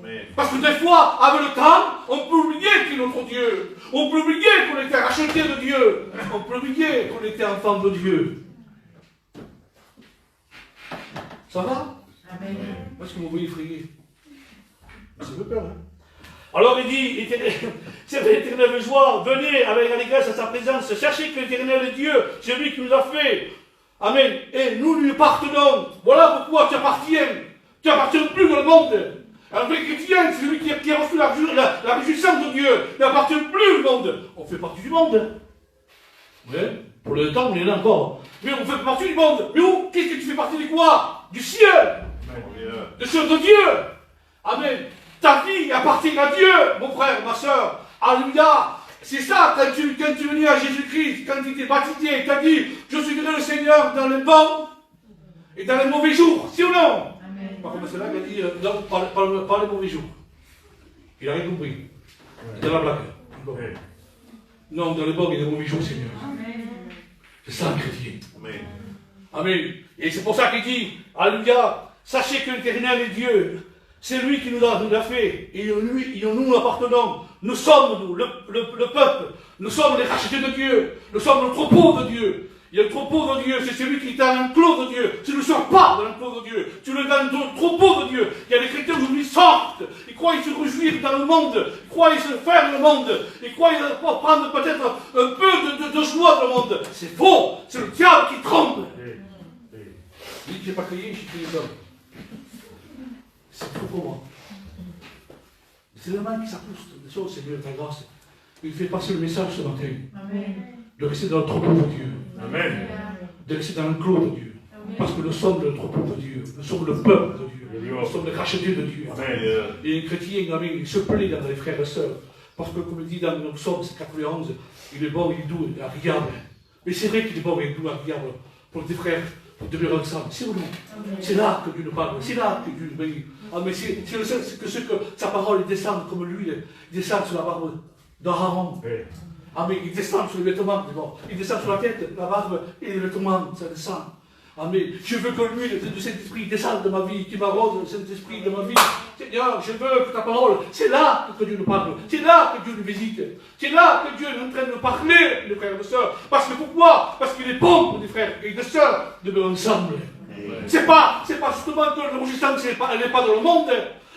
Amen. Parce que des fois, avec le temps, on peut oublier qu'il est notre Dieu. On peut oublier qu'on était racheté de Dieu. On peut oublier qu'on était enfant de Dieu. Ça va? Amen. Parce que vous voyez effrayé. Ça fait peur, hein? Alors il dit, servez l'Éternel de joie, venez avec allégresse à sa présence, sachez que l'Éternel est Dieu, c'est lui qui nous a fait. Amen. Et nous lui appartenons. Voilà pourquoi tu appartiens. Tu n'appartiens plus dans le monde. Un vrai chrétien, c'est celui qui a reçu la réjouissance de Dieu. Il n'appartient plus au monde. On fait partie du monde. Ouais. Pour le temps, on est là encore. Mais on fait partie du monde. Mais où? Qu'est-ce que tu fais partie de quoi? Du ciel. De ceux de Dieu. Amen. Ta vie appartient à Dieu, mon frère, ma soeur. Alléluia. C'est ça, quand tu es venu à Jésus-Christ, quand tu t'es baptisé, tu as dit, je suivrai le Seigneur dans les bons et dans les mauvais jours. Si ou non? Amen. Par contre, c'est là qu'il a dit, non, pas les mauvais jours. Il a rien compris. Il est dans la blague. Bon. Non, dans les bons et les mauvais jours, Seigneur. Amen. C'est ça le chrétien. Amen. Amen. Et c'est pour ça qu'il dit, alléluia, sachez que l'Éternel est Dieu. C'est lui qui nous a fait. Et nous appartenons. Nous sommes, nous, le peuple. Nous sommes les rachetés de Dieu. Nous sommes le troupeau de Dieu. Il y a le troupeau de Dieu. C'est celui qui est dans l'enclos de Dieu. Tu ne sors pas de l'enclos de Dieu. Tu es dans le troupeau de Dieu. Il y a des chrétiens aujourd'hui qui sortent. Ils croient se réjouir dans le monde. Ils croient se faire le monde. Ils croient prendre peut-être un peu de joie dans le monde. C'est faux. C'est le diable qui tremble. Il dit que je n'ai pas crié, je suis crié d'homme. C'est tout pour moi. C'est le mal qui s'appouste des choses, Seigneur, ta grâce. Il fait passer le message ce matin. Amen. De rester dans le troupeau de Dieu. Amen. De rester dans l'enclos de Dieu. Amen. Parce que nous sommes le troupeau de Dieu. Nous sommes le peuple de Dieu. Nous sommes les rachetés de Dieu. Amen. Et un chrétien, amen, il se plaît dans les frères et sœurs. Parce que, comme il dit dans nos psaumes 91, il est bon, il est doux, il est agréable. Mais c'est vrai qu'il est bon, il est doux, agréable pour des frères. Pour demeurer ensemble. C'est où non? C'est là que Dieu nous parle. C'est là que Dieu nous bénit. Ah, mais c'est le seul, c'est que sa parole descend comme l'huile, il descend sur la barbe d'Aaron. Ah, mais il descend sur les vêtements, il descend sur la tête, la barbe et les vêtements, ça descend. Ah, mais je veux que l'huile de Saint-Esprit descende de ma vie, qui m'arrose le Saint-Esprit de ma vie. Seigneur, je veux que ta parole, c'est là que Dieu nous parle, c'est là que Dieu nous visite, c'est là que Dieu est en train de nous parler, les frères et les sœurs. Parce que pourquoi? Parce qu'il est bon pour des frères et des sœurs de venir ensemble. C'est pas justement que le réjouissance, elle n'est pas dans le monde,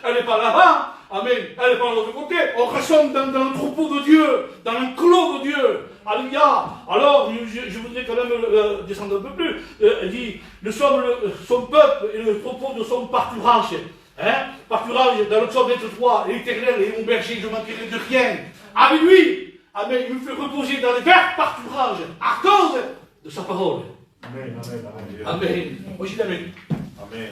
elle n'est pas là-bas. Amen. Elle n'est pas de l'autre côté. On ressemble dans le troupeau de Dieu, dans l'enclos de Dieu. Alléluia. Alors, je voudrais quand même descendre un peu plus. Il dit, nous sommes son peuple et le troupeau de son pâturage. Hein? Pâturage, dans le psaume 23, l'Éternel est mon berger, je ne manquerai de rien. Avec lui, amen, il me fait reposer dans les verts pâturages, à cause de sa parole. Amen, amen, amen. Amen. Moi, je dis amen. Amen.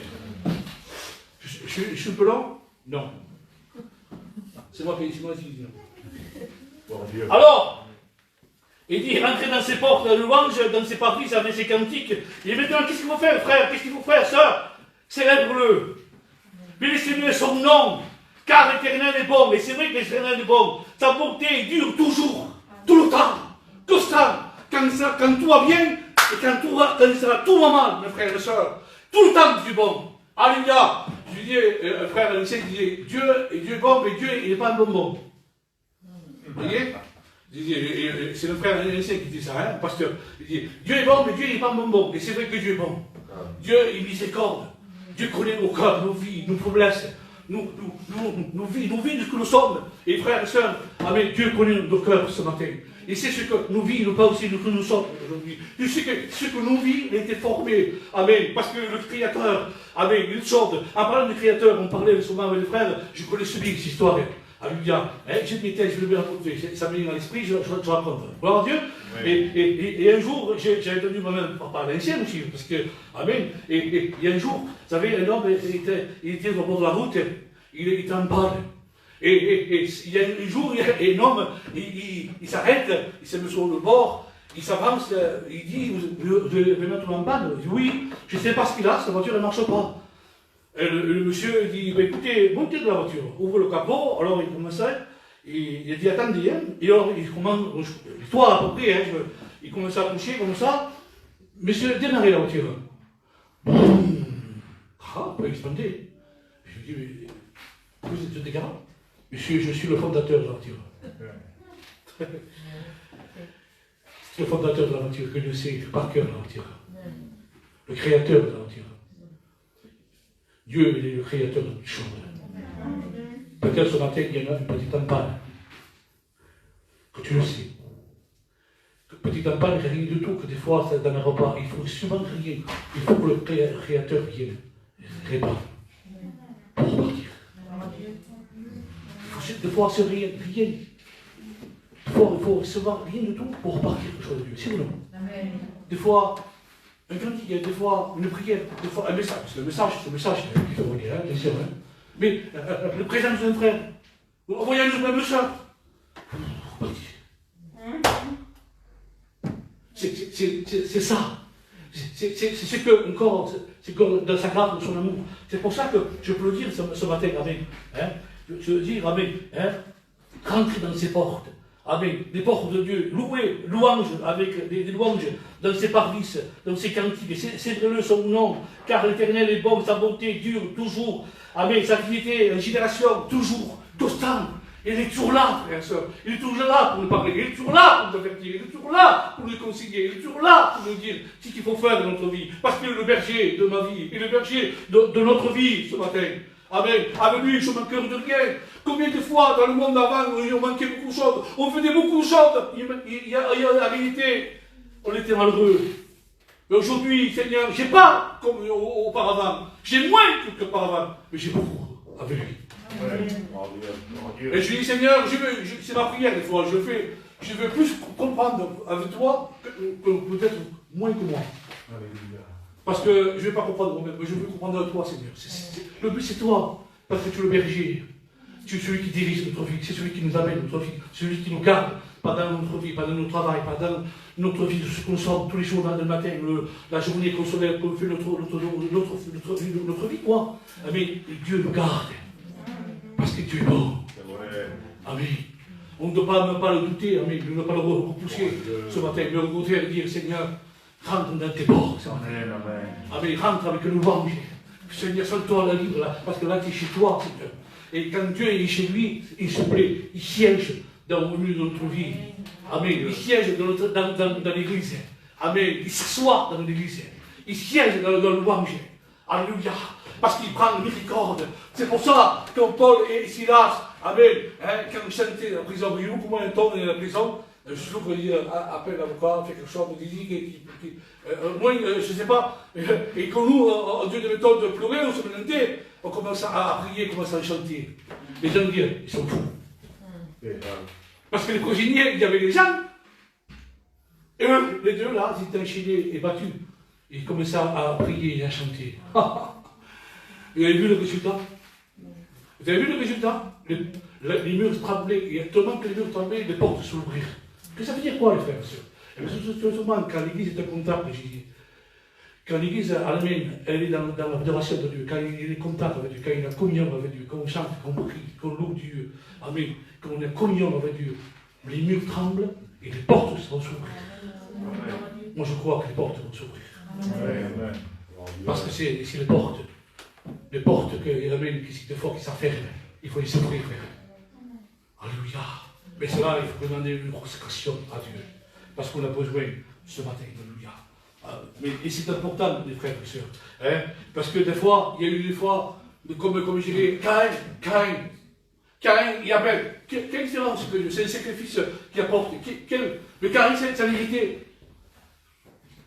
Je suis un peu long? Non. C'est moi qui dis non. Alors, il dit, rentrez dans ses portes de louange, dans ses parvis, avec ses cantiques. Et maintenant, qu'est-ce qu'il faut faire, frère? Qu'est-ce qu'il faut faire, sœur? Célèbre-le. Bénissez-le son nom, car l'Éternel est bon. Et c'est vrai que l'Éternel est bon. Sa bonté dure toujours, tout le temps, tout ça. Quand tout va bien, et quand tout va mal, mes frères et sœurs. Tout le temps, Dieu est bon. Alléluia. Je disais, un frère lycée disait, Dieu est bon, mais Dieu, il n'est pas un bonbon. Vous voyez? C'est le frère lycée qui dit ça, hein, pasteur. Il dit, Dieu est bon, mais Dieu n'est pas un bonbon. Et c'est vrai que Dieu est bon. Dieu, il miséricorde. Dieu connaît nos cœurs, nos vies, nos faiblesses, nos vies de ce que nous sommes. Et frères et sœurs, amen, Dieu connaît nos cœurs ce matin. Et c'est ce que nos vies, nous pas aussi de ce que nous sommes aujourd'hui. Tu sais que ce que nos vies ont été formées. Amen. Parce que le Créateur, amen, une sorte. En parlant du Créateur, on parlait souvent avec les frères, je connais ce bien cette histoire. Alléluia. J'ai mes textes, je vais le raconter. Ça me vient dans l'esprit, je raconte. Gloire à Dieu. Oui. Et un jour, j'ai entendu moi-même parler l'ancien aussi, parce que, amen. Et un jour, vous savez, un homme, il était au bord de la route, il était en panne. Et il y a un jour, il y a un homme, il s'arrête, il se met sur le bord, il s'avance, il dit, vous devez mettre en panne? Il dit, oui, je ne sais pas ce qu'il a, sa voiture ne marche pas. Et le monsieur dit, bah, écoutez, montez de la voiture, ouvre le capot, alors il commence à, il a dit, attendez, hein, et alors il commence, l'histoire à peu près, hein, il commence à toucher comme ça, monsieur, démarrez la voiture. Ah, pas expandé. Je lui dis, mais vous êtes des garants? Monsieur, je suis le fondateur de la voiture. C'est le fondateur de la voiture, que Dieu sait par cœur de la voiture. Le créateur de la voiture. Dieu il est le créateur de toutes choses. Peut-être ce matin, il y en a une petite empale. Que tu le sais. Petite empale, rien du tout, que des fois, dans un repas, il faut souvent rien. Il faut que le créateur vienne répare. Pour repartir. Des fois, c'est rien. Des faut recevoir rien du tout pour repartir quelque chose de Dieu. C'est ou non? Des fois, un cantique, des fois une prière, des fois un message. C'est le message qu'il faut venir, hein, bien sûr. Hein. Mais le présence d'un frère, en voyant une même soeur, c'est ça. C'est ce que, encore, c'est que dans sa grâce, dans son amour. C'est pour ça que je peux le dire ce matin, amen. Hein? Je veux dire, amen. Hein? Rentrez dans ses portes. Amen. Des portes de Dieu. Louez, louange, avec des louanges dans ses parvis, dans ses cantiques. Célébrez-le son nom, car l'Éternel est bon, sa bonté dure toujours. Amen. Sa fidélité, en génération, toujours, constant. Il est toujours là, frère et soeur. Il est toujours là pour nous parler. Il est toujours là pour nous avertir. Il est toujours là pour nous conseiller. Il est toujours là pour nous dire ce qu'il faut faire dans notre vie. Parce qu'il est le berger de ma vie. Il est le berger de notre vie ce matin. Amen. Avec lui, je ne manquerai de rien. Combien de fois dans le monde avant, on manquait beaucoup de choses. On faisait beaucoup de choses. Il y a la réalité. On était malheureux. Mais aujourd'hui, Seigneur, j'ai pas comme auparavant. J'ai moins qu'auparavant. Mais j'ai beaucoup avec lui. Et je dis, Seigneur, c'est ma prière des fois, je veux plus comprendre avec toi que peut-être moins que moi. Parce que je ne vais pas comprendre moi-même, mais je veux comprendre avec toi, Seigneur. Le but, c'est toi, parce que tu es le berger. Tu es celui qui dirige notre vie, c'est celui qui nous amène notre vie, celui qui nous garde pendant notre vie, pendant notre travail, pendant notre vie, de ce qu'on sort tous les jours le matin, la journée qu'on fait notre vie, quoi. Mais Dieu nous garde. Parce que Dieu est bon. Amen. On ne doit pas même pas le douter, amen. On ne doit pas le repousser ce matin, mais au contraire dire, Seigneur, rentre dans tes bords. Amen. Amen. Rentre avec le louange. Seigneur, sens-toi la libre là, parce que là tu es chez toi, Seigneur. Et quand Dieu est chez lui, il se plaît, il siège dans le milieu de notre vie. Amen. Il siège dans l'église. Amen. Il s'assoit dans l'église. Il siège dans le louange. Alléluia. Parce qu'il prend miséricorde. C'est pour ça que Paul et Silas, amen, hein, quand ils chantaient dans la prison, voyez-vous comment ils tombent dans la prison, je suis sûr qu'il appelle l'avocat, fait quelque chose, dit, moi, je ne sais pas, et que nous, en Dieu de méthode de pleurer, on se mentait, on commence à prier, on commence à chanter. Les gens disent, ils sont fous. Parce que les prisonniers, il y avait les gens, et eux, les deux là, ils étaient enchaînés et battus. Ils commençaient à prier et à chanter. Vous avez vu le résultat? Vous avez vu le résultat? Les murs tremblaient, il y a tellement que les murs tremblaient, les portes s'ouvrirent. Que ça veut dire quoi, les frères et sœurs? Et bien, seulement quand l'Église est en contact, j'ai dit, quand l'Église allemande, elle est dans l'adoration de Dieu, quand il est en contact avec Dieu, quand il est en communion avec Dieu, quand on chante, quand on prie, qu'on loue Dieu, amen, quand on est en communion avec Dieu, les murs tremblent et les portes vont s'ouvrir. Moi, je crois que les portes vont s'ouvrir. Parce que c'est les portes que amènent, des fois qui s'enferment, il faut les ouvrir, frère. Alléluia. Mais cela, il faut demander une consécration à Dieu. Parce qu'on a besoin ce matin, alléluia. Et c'est important, les frères et sœurs. Hein? Parce que des fois, il y a eu des fois, comme je dirais, Caïn et Abel. Quelle différence que Dieu? C'est le sacrifice qui apporte. Mais Caïn, c'est la vérité.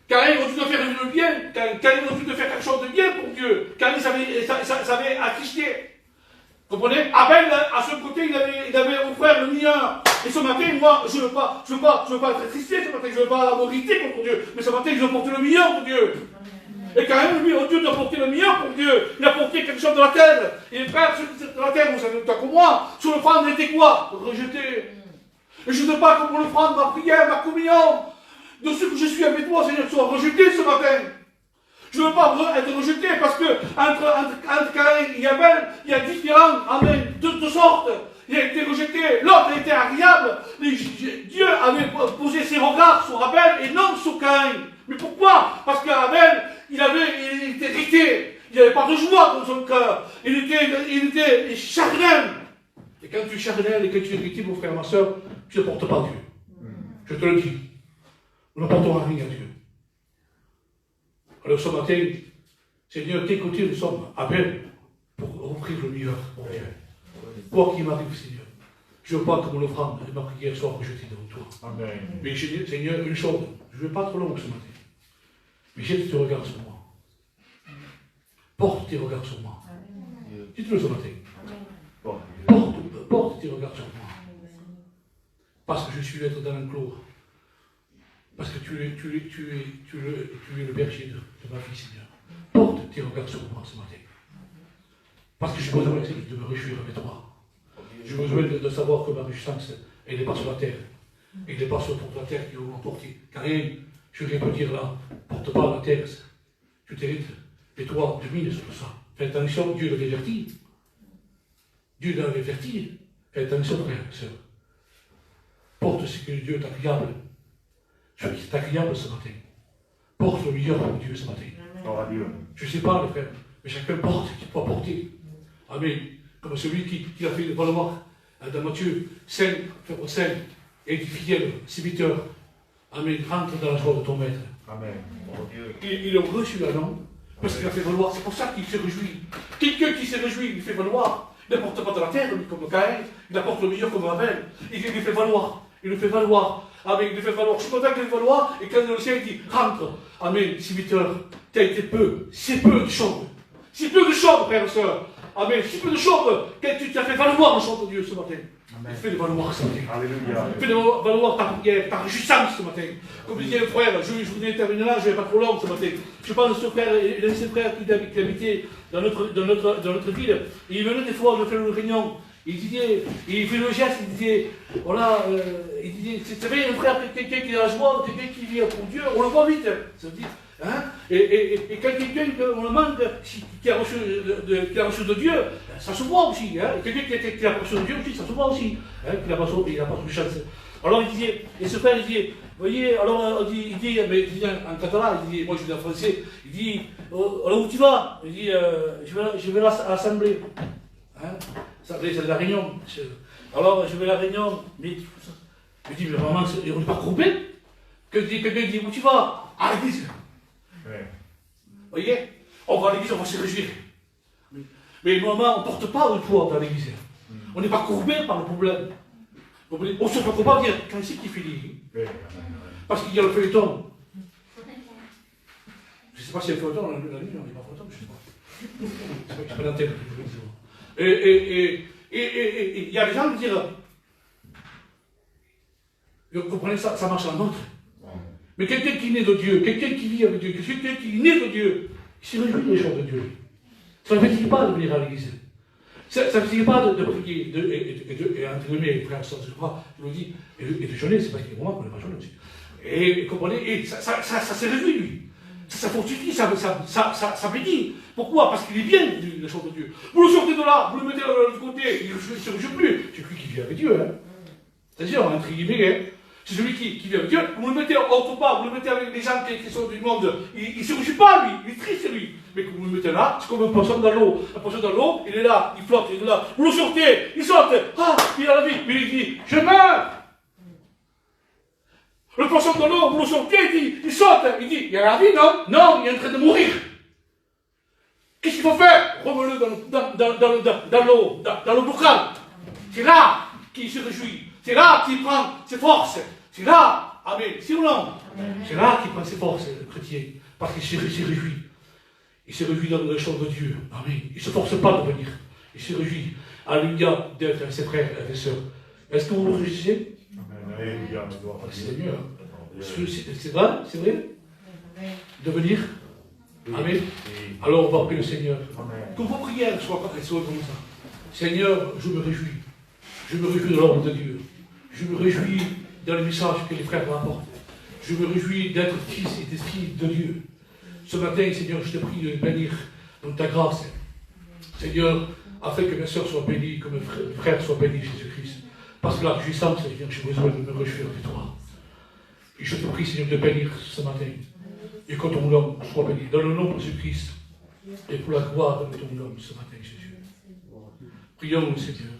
Caïn refuse de faire le bien. Caïn refuse de faire quelque chose de bien pour Dieu. Caïn savait attrister. Comprenez? Abel, à son côté, il avait offert le meilleur. Et ce matin, moi, je ne veux pas être attristé ce matin, je ne veux pas avoir irrité contre Dieu. Mais ce matin, je veux porter le meilleur pour Dieu. Et Caïn, lui, Dieu doit porter le meilleur pour Dieu. Il a porté quelque chose de la terre. Et les frères, de la terre, vous savez autant que moi, sur l'offrande était quoi? Rejeté. Et je ne veux pas que mon offrande, ma prière, ma communion, de ce que je suis avec toi, Seigneur, soit rejeté ce matin. Je ne veux pas être rejeté parce que entre Caïn et Abel, il y a différents, amen, de sortes. Il a été rejeté, l'autre était agréable. Dieu avait posé ses regards sur Abel et non sur Caïn. Mais pourquoi? Parce qu'Abel, il était irrité. Il n'y avait pas de joie dans son cœur. Il était charnel. Et quand tu es charnel et que tu es irrité, mon frère, ma soeur, tu ne portes pas Dieu. Je te le dis. Nous n'apportons rien à Dieu. Alors ce matin, Seigneur, quel côté nous sommes appelés pour offrir le meilleur pour Dieu. Quoi qu'il m'arrive, Seigneur, je ne veux pas que mon offrande et ma prière soient rejetées devant toi. Amen. Mais Seigneur, une chose, je ne veux pas trop long ce matin, mais jette tes regards sur moi. Porte tes regards sur moi. Dites-le ce matin. Porte tes regards sur moi. Parce que je suis l'être dans l'enclos. Parce que tu es le berger de ma vie, Seigneur. Porte tes regards sur moi ce matin. Parce que j'ai besoin de me réjouir avec toi. J'ai besoin de savoir que ma réjouissance, elle n'est pas sur la terre. Elle n'est pas sur la terre qui va m'emporter. Car rien, je vais te dire là, porte pas la terre. Tu t'hérites. Et toi, domine sur tout ça. Fais attention, Dieu l'avait averti. Dieu l'avait averti. Fais attention, frère et sœur. Porte ce que Dieu est agréable. Ce qui est agréable ce matin. Porte le meilleur pour Dieu ce matin. Je ne sais pas, le frère, mais chacun porte ce qu'il doit porter. Amen. Comme celui qui a fait le valoir dans Matthieu 5, verset 5, et dit fidèle, serviteur. Amen. Rentre dans la joie de ton maître. Amen. Il est heureux celui-là, non? Parce qu'il a fait valoir. C'est pour ça qu'il se réjouit. Quelqu'un qui s'est réjoui, il fait valoir. Il n'apporte pas de la terre, lui, comme Caïn. Il apporte le meilleur comme Abel. Il le fait valoir. Il le fait valoir. Amen. Il le fait valoir. Je suis content qu'il le fait valoir. Et quand le ciel dit rentre. Amen. Serviteur, t'as été peu. C'est peu de choses. C'est peu de choses, frère et soeur. Amen. C'est peu de choses. Quand tu t'as fait valoir le chant de Dieu ce matin. Amen. Fais le valoir ce matin. Alléluia. Fais le valoir ta réjouissance ce matin. Comme disait le frère, je voudrais terminer là, je ne vais pas trop long ce matin. Je pense à ce frère, l'un de ses frères qui habitait dans notre ville. Il venait des fois, je fais une réunion. Il fait le geste, il disait, voilà, il disait, c'est vrai, un frère, quelqu'un qui est à la joie, quelqu'un qui vit pour Dieu, on le voit vite, ça veut dire. Hein? Et quand quelqu'un, on le demande, qui a reçu de Dieu, ça se voit aussi. Hein? Et quelqu'un qui a reçu de Dieu aussi, ça se voit aussi. Hein? Il n'a pas de chance. Alors il disait, et ce frère, il disait, vous voyez, alors il dit en catalan, il dit, moi je dis en français, il dit, alors où tu vas? Il dit, je vais à l'assemblée. Hein? C'est la réunion. Alors je vais à la réunion, mais je dis, mais maman, on n'est pas groupé? Quelqu'un dit, où tu vas? À l'église. Vous voyez? On va à l'église, on va se réjouir. Mais normalement, on ne porte pas le poids dans l'église. On n'est pas courbé par le problème. On ne se peut pas dire quand c'est qu'il finit. Parce qu'il y a le feuilleton. Je ne sais pas s'il y a le feuilleton la nuit, on n'est pas feuilleton, je ne sais pas. C'est pas que je prends la tête. Et il y a des gens qui disent, vous comprenez ça, ça marche à la montre. Mais quelqu'un qui est né de Dieu, quelqu'un qui vit avec Dieu, quelqu'un qui est né de Dieu, il se réjouit des choses de Dieu. Ça ne fatigue pas de venir à l'église. Ça ne fatigue pas de prier, et entre guillemets, frère, je crois, je le dis, et de jeûner, c'est parce qu'il y a des moments qu'on n'est pas jeûné aussi. Et comprenez, et ça se réjouit, lui. Ça fortifie, ça bénit. Pourquoi? Parce qu'il est bien, la chose de Dieu. Vous le sortez de là, vous le mettez de l'autre côté, il ne se réjouit plus. C'est lui qui vit avec Dieu. Hein. C'est-à-dire, entre guillemets, hein. C'est celui qui vit avec Dieu. Vous le mettez autre part, vous le mettez avec les gens qui sont du monde. Il ne se réjouit pas, lui. Il est triste, lui. Mais quand vous le mettez là, c'est comme un poisson dans l'eau. Un poisson dans l'eau, il est là, il flotte, il est là. Vous le sortez, il saute. Ah, il a la vie. Mais il dit, je meurs. Le poisson dans l'eau, vous le sortez, il saute. Il dit, il y a la vie, non? Non, il est en train de mourir. Qu'est-ce qu'il faut faire? Remets-le dans l'eau, dans le bocal. C'est là qu'il se réjouit. C'est là qu'il prend ses forces. C'est là, amen, si ou non? C'est là qu'il prend ses forces, le chrétien. Parce qu'il se réjouit. Il se réjouit dans les choses de Dieu. Amen. Il ne se force pas de venir. Il se réjouit. Alléluia d'être avec ses frères et ses sœurs. Est-ce que vous vous réjouissez? Alléluia. C'est mieux. C'est vrai? C'est vrai? De venir? Amen. Alors on va prier le Seigneur. Que vos prières soient comme ça. Seigneur, je me réjouis. Je me réjouis de l'ordre de Dieu. Je me réjouis dans les messages que les frères m'apportent. Je me réjouis d'être fils et des filles de Dieu. Ce matin, Seigneur, je te prie de bénir dans ta grâce. Seigneur, afin que mes sœurs soient bénies, que mes frères soient bénis, Jésus-Christ. Parce que la réjouissance, Seigneur, j'ai besoin de me réjouir de toi. Et je te prie, Seigneur, de bénir ce matin. Et que ton nom soit béni. Dans le nom de Jésus-Christ. Et pour la gloire de ton nom ce matin, Jésus. Prions, Seigneur.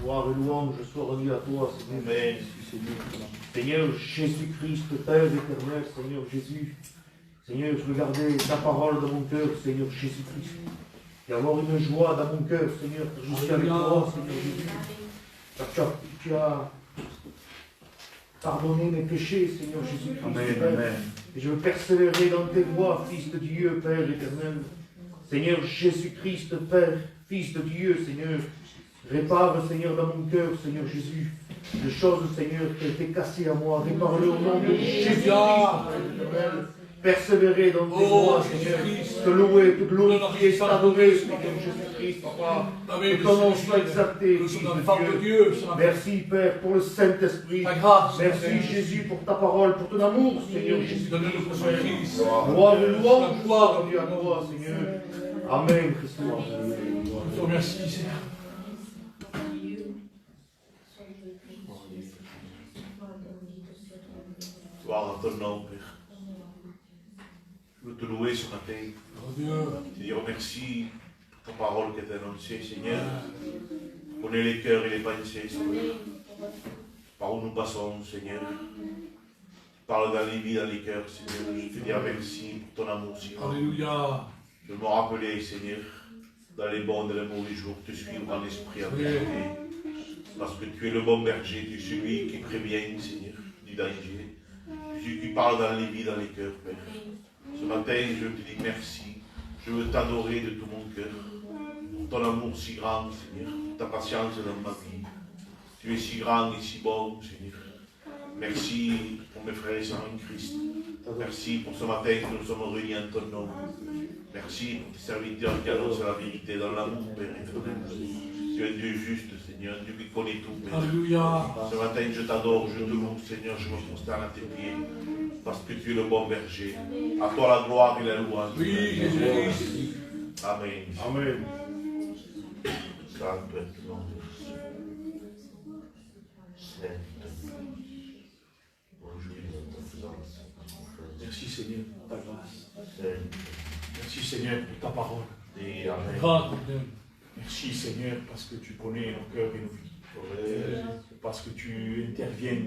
Gloire et louange soient rendues à toi, Seigneur. Seigneur Jésus-Christ, Père éternel, Seigneur Jésus. Seigneur, je veux garder ta parole dans mon cœur, Seigneur Jésus-Christ. Et avoir une joie dans mon cœur, Seigneur, que je suis avec toi, Seigneur Jésus. Tu as pardonné mes péchés, Seigneur Jésus-Christ. Amen, amen. Et je veux persévérer dans tes voies, Fils de Dieu, Père éternel. Seigneur Jésus-Christ, Père, Fils de Dieu, Seigneur, répare, Seigneur, dans mon cœur, Seigneur Jésus, les choses, Seigneur, qui ont été cassées à moi. Répare-le au nom de Jésus-Christ, Éternel. Persévérer dans tes voies, Seigneur, te louer, te glorifier, t'adorer, Seigneur Jésus-Christ, Papa. Que ton nom soit exalté, Fils de Dieu. Merci, Père, pour le Saint-Esprit. Merci, Jésus, pour ta parole, pour ton amour, Seigneur Jésus-Christ. Gloire et louange, gloire à toi, Seigneur. Amen, Christ. Je te remercie, Seigneur. Gloire à ton nom, Père. Je veux te louer ce matin. Te dire merci pour ta parole qui est annoncée, Seigneur. Connais les cœurs et les pensées, Seigneur. Par où nous passons, Seigneur. Parle dans les vies, dans les cœurs, Seigneur. Je te dis merci pour ton amour, Seigneur. Alléluia. Je me rappelais, Seigneur, dans les bons et les mauvais jours, te suivre en esprit, en vérité. Parce que tu es le bon berger, tu es celui qui prévient, Seigneur, du danger. Tu es celui qui parle dans les vies, dans les cœurs, Père. Ce matin, je te dis merci. Je veux t'adorer de tout mon cœur. Pour ton amour si grand, Seigneur. Pour ta patience dans ma vie. Tu es si grand et si bon, Seigneur. Merci pour mes frères et sœurs en Christ. Merci pour ce matin que nous sommes réunis en ton nom. Merci pour tes serviteurs qui annoncent la vérité dans l'amour, Père éternel. Tu es un Dieu juste, Seigneur, un Dieu qui connaît tout, Père. Alléluia. Ce matin, je t'adore, je te loue, Seigneur, je me prosterne à tes pieds. Parce que tu es le bon berger. À toi la gloire et la louange. Oui, Jésus. Amen. Amen. Saint Père, tout le monde. Saint. Bonjour, Merci Seigneur pour ta grâce. Saint. Merci Seigneur pour ta parole. Et Amen. Grand. Merci Seigneur parce que tu connais nos cœurs et nos vies. Parce que tu interviens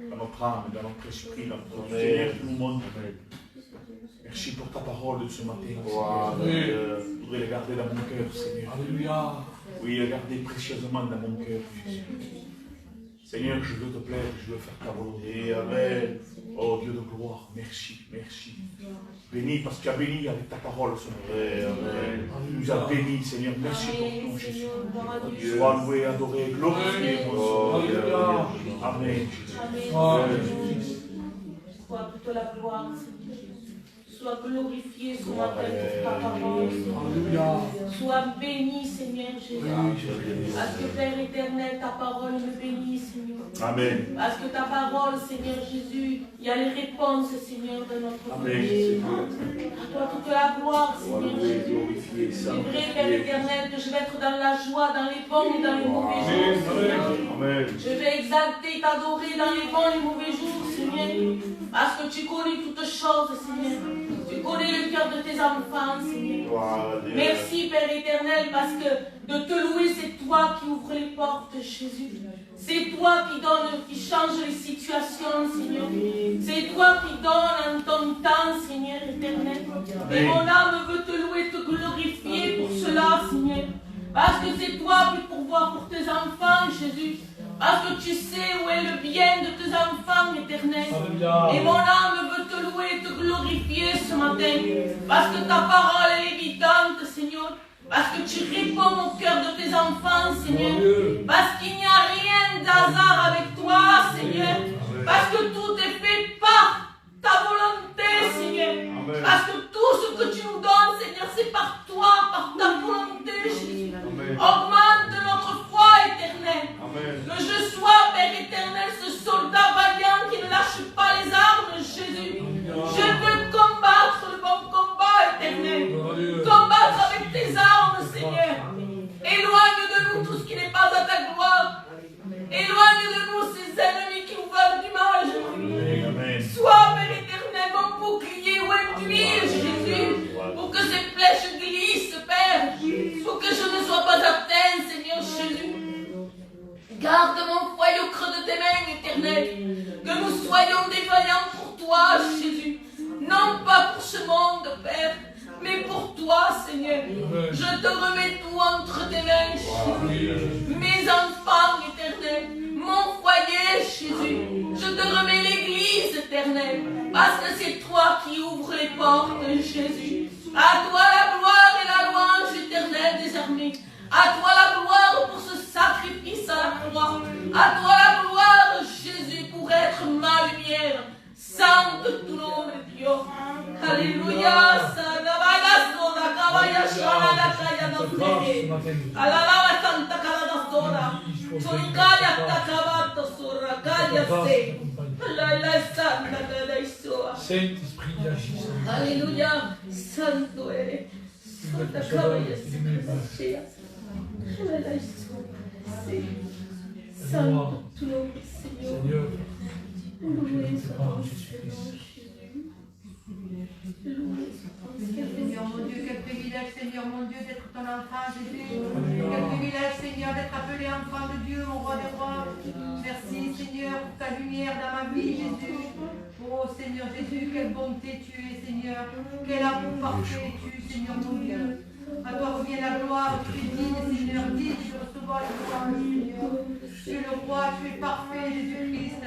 dans notre âme, dans notre esprit, dans notre Seigneur, tout le monde. Merci pour ta parole de ce matin. Seigneur. Je voudrais les garder dans mon cœur, Seigneur. Alléluia. Oui, les garder précieusement dans mon cœur, Jésus. Seigneur, je veux te plaire, je veux faire ta volonté. Amen. Oh Dieu de gloire, merci, merci. Béni parce que tu as béni avec ta parole ce matin. Amen. Tu nous as bénis, Seigneur. Merci pour tout, Jésus. Sois loué, adoré, glorifié. Alléluia. Amen. Amen. Sois plutôt la gloire, Seigneur. Sois glorifié ce matin pour ta parole, Alléluia. Sois béni, Seigneur Jésus. Parce que Père éternel, ta parole me bénit, Seigneur. Amen. Parce que ta parole, Seigneur Jésus, il y a les réponses, Seigneur, de notre Amen. vie. À toi toute la gloire, Seigneur Jésus. C'est vrai, Père éternel, que je vais être dans la joie, dans les bons et dans les mauvais jours, Seigneur. Amen. Je vais exalter, t'adorer dans les bons et les mauvais jours, Seigneur. Parce que tu connais toutes choses, Seigneur. Tu connais le cœur de tes enfants, Seigneur. Merci, Père éternel, parce que de te louer, c'est toi qui ouvres les portes, Jésus. C'est toi qui donne, qui change les situations, Seigneur. C'est toi qui donne en ton temps, Seigneur éternel. Et mon âme veut te louer, te glorifier pour cela, Seigneur. Parce que c'est toi qui pourvois pour tes enfants, Jésus. Parce que tu sais où est le bien de tes enfants éternels. Et mon âme veut te louer, te glorifier ce matin. Parce que ta parole est évidente, Seigneur. Parce que tu réponds au cœur de tes enfants, Seigneur. Parce qu'il n'y a rien d'hasard avec toi, Seigneur. Parce que tout est fait par ta volonté, Seigneur. Parce que tout ce que tu nous donnes, Seigneur, c'est par toi, par ta volonté, Jésus. Augmente notre foi éternelle. Que je sois, Père éternel, ce soldat vaillant qui ne lâche pas les armes, Jésus. Je veux combattre le bon combat éternel. Combattre avec tes armes, Seigneur. Éloigne de nous tout ce qui n'est pas à ta gloire. Éloigne de nous ces ennemis qui nous veulent du mal, Jésus. Sois, Père éternel, mon bouclier ou d'huile, Jésus, pour que ces flèches glissent, Père, pour que je ne sois pas atteint, Seigneur Jésus. Garde mon foyer au creux de tes mains, éternel, que nous soyons des vaillants pour toi, Jésus. Non pas pour ce monde, Père, mais pour toi, Seigneur. Je te remets tout entre tes mains, Jésus. Mes enfants éternels, mon foyer, Jésus. Je te remets l'église éternelle, parce que c'est toi qui ouvres les portes, Jésus. À toi la gloire et Alléluia. Sanabagasoda, Kabaya Shanada Kaya Dosere. Alalawa Santa Kaladasora. Sonkaya Takabato Sura Kaya Se. Alala Santa Kadaisoa. Saint-Esprit, agis. Alléluia. Santo eres. Santa Kabaya Sea. Alala Isoa. Santo tu nom, Seigneur. Seigneur, Loué soit ton Jésus-Christ. Seigneur mon Dieu, quel privilège, Seigneur mon Dieu, d'être ton enfant, Jésus. Quel privilège, Seigneur, d'être appelé enfant de Dieu, mon roi des rois. Merci, Seigneur, pour ta lumière dans ma vie, Jésus. Oh, Seigneur Jésus, quelle bonté tu es, Seigneur. Quel amour parfait tu es, Seigneur mon Dieu. À toi revient la gloire, tu es digne, Seigneur, digne de recevoir la gloire, Seigneur. Tu es le roi, tu es parfait, Jésus-Christ.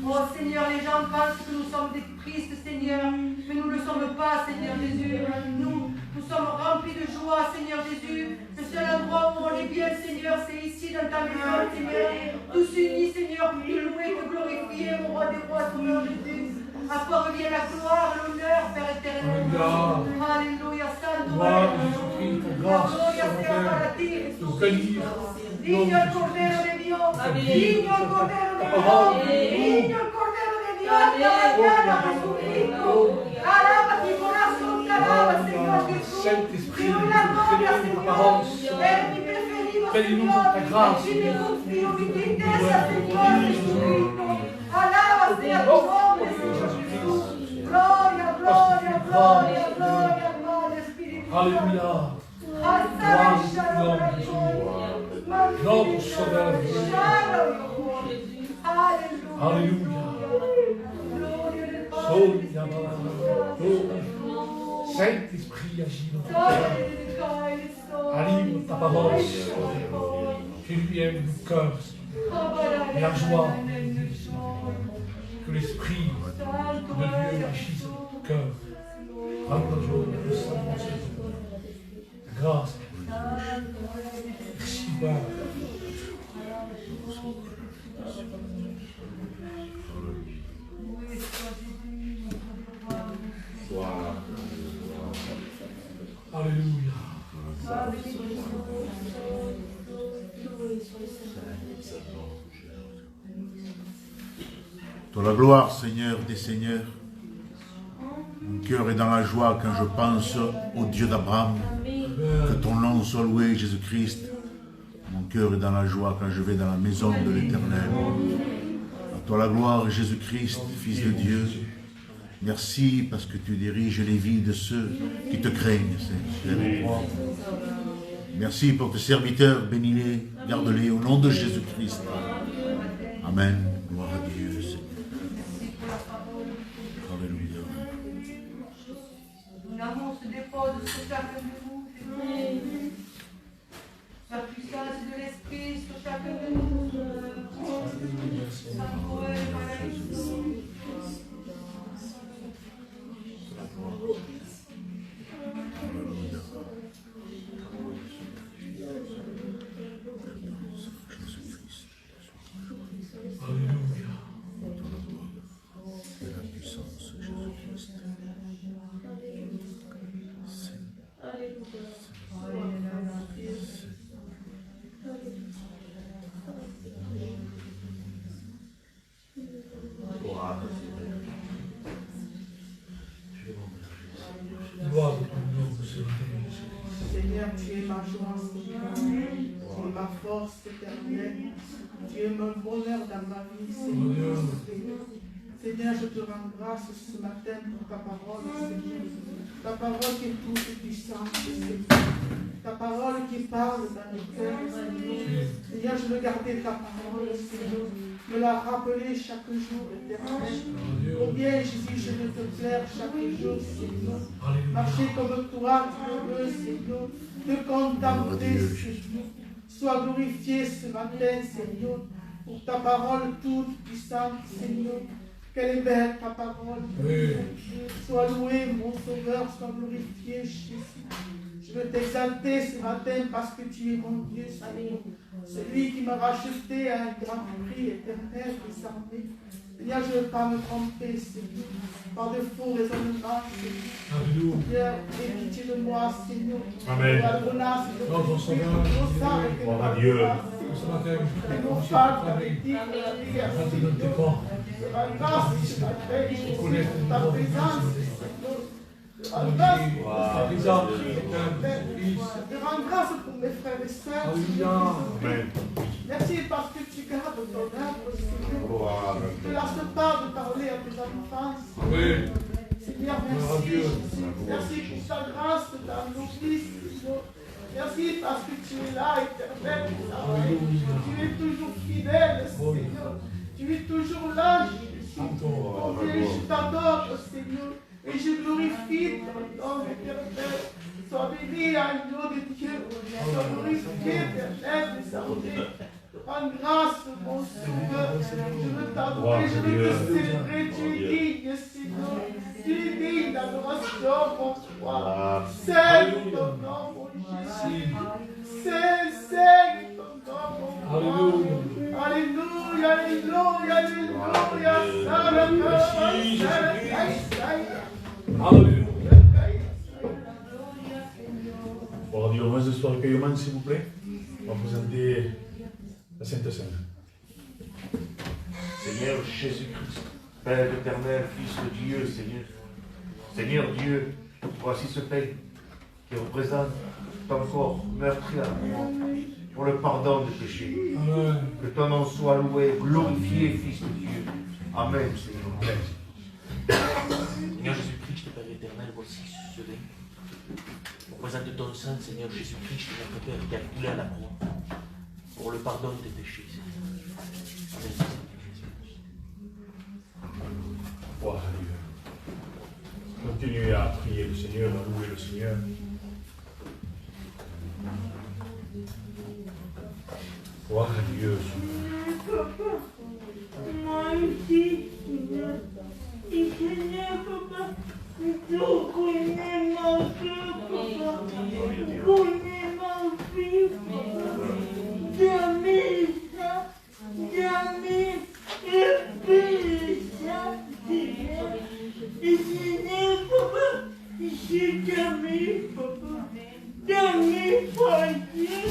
Oh Seigneur, les gens pensent que nous sommes des tristes, Seigneur, mais nous ne le sommes pas, Seigneur Jésus. Nous sommes remplis de joie, Seigneur Jésus. Le seul endroit où on est bien, Seigneur, c'est ici dans ta maison, Seigneur. Tous unis, Seigneur, pour te louer, te glorifier, mon roi des rois, Seigneur Jésus. À toi revient la gloire, l'honneur, Père éternel. Alléluia, Saint Gloire à Jésus-Christ, pour grâce, pour bénir. Niño el Cordero de Dios, Niño el Cordero de Dios, Niño el Cordero de Dios, esta mañana, Jesucristo. Alaba tu corazón, te alaba, Señor Jesús. Te doy la gloria, Señor. Eres mi preferido, Señor. Y mi confío, mi tristeza, Señor Jesucristo. Alaba sea tu nombre, Señor Jesús. Gloria, gloria, gloria, gloria, gloria, Espíritu Santo. Alléluia. Notre Sauveur. Alléluia. Saint-Esprit agit dans ton cœur. Allume ta parole. Fais lumière de nos cœurs. Et la joie. Que l'Esprit de Dieu agisse dans ton cœur. Rends-toi joie, le Saint-Esprit. Grâce. Merci, Père. Alléluia. Toi la gloire, Seigneur des Seigneurs. Mon cœur est dans la joie quand je pense au Dieu d'Abraham. Que ton nom soit loué, Jésus-Christ. Mon cœur est dans la joie quand je vais dans la maison de l'Éternel. À toi la gloire, Jésus-Christ, Fils de Dieu. Merci parce que tu diriges les vies de ceux qui te craignent, Seigneur. Merci pour tes serviteurs, bénis-les, garde-les au nom de Jésus-Christ. Amen. Gloire à Dieu, Seigneur. Alléluia. L'amour se dépose sur chacun de nous. La puissance de l'Esprit sur chacun de nous. Seigneur, tu es ma joie, Seigneur. Tu es ma force éternelle. Tu es mon bonheur dans ma vie, Seigneur. Seigneur, je te rends grâce ce matin pour ta parole, Seigneur. Ta parole qui est toute puissante, Seigneur. Ta parole qui parle dans le cœur, Seigneur. Seigneur, je veux garder ta parole, Seigneur. Me la rappeler chaque jour, éternel. Combien, Jésus, je veux te plaire chaque jour, Seigneur. Marcher comme toi, tu veux, Seigneur. Te contempler, Seigneur. Sois glorifié ce matin, Seigneur, pour ta parole toute puissante, Seigneur. Quelle est belle ta parole. Oui. Sois loué, mon Sauveur, sois glorifié, Jésus. Je veux t'exalter ce matin parce que tu es mon Dieu, Seigneur. Celui qui m'a racheté à un grand prix éternel et sans prix. Seigneur, je ne veux pas me tromper, Seigneur, par de faux raisonnements, Seigneur. Alléluia. Seigneur, aie pitié de moi, Seigneur. Amen. Pardonne-moi, Seigneur. Non, Seigneur. Gloire à Dieu. Ce matin, Et je mon suis Père, très t'avais dit, grâce de tes corps. je rends grâce ce matin pour ta présence, Seigneur. Je rends grâce pour ta présence. Je rends grâce pour mes frères et sœurs. Alléluia. Amen. Merci parce que tu gardes ton œuvre, Seigneur. Gloire à Ne Dieu. lâche pas de parler à tes enfants. Oui. Seigneur, Gloire à merci. Dieu. Merci pour ta grâce dans nos vies, Seigneur. Merci parce que tu es là, éternel. Tu es toujours fidèle, Seigneur. Tu es toujours là, Jésus. Oh Dieu, je t'adore, Seigneur. Et je glorifie ton nom, éternel. Sois béni, agneau de Dieu. Sois glorifié, éternel, désormais. Rends grâce, mon Sauveur. Je veux t'adorer, je veux te célébrer. Tu es digne, Seigneur. Tu es digne d'adoration, mon roi. Seigne ton nom, mon Jésus. Seigne ton nom, mon roi. Alléluia, alléluia, alléluia. Alléluia. Gloire à Dieu. On va se recueillement, s'il vous plaît. On va présenter la Sainte Seine. Seigneur Jésus-Christ, Père éternel, Fils de Dieu, Seigneur. Seigneur Dieu, voici ce pain qui représente ton corps meurtri à la croix pour le pardon des péchés. Amen. Que ton nom soit loué, glorifié, Fils de Dieu. Amen, Seigneur. Seigneur Jésus-Christ, Père éternel, voici ce vin. On présente ton sang, Seigneur Jésus-Christ, notre Père, qui a coulé à la croix pour le pardon des péchés, Seigneur. Amen. Gloire à Dieu. Continuez à prier le Seigneur, à louer le Seigneur. Gloire à Dieu. Moi aussi, Seigneur. Et Seigneur, papa, tu connais mon cœur, papa. Tu connais mon fils, papa. Jamais ça, jamais épais ça, Seigneur. Et Seigneur, papa, j'ai jamais, papa, jamais pas Dieu.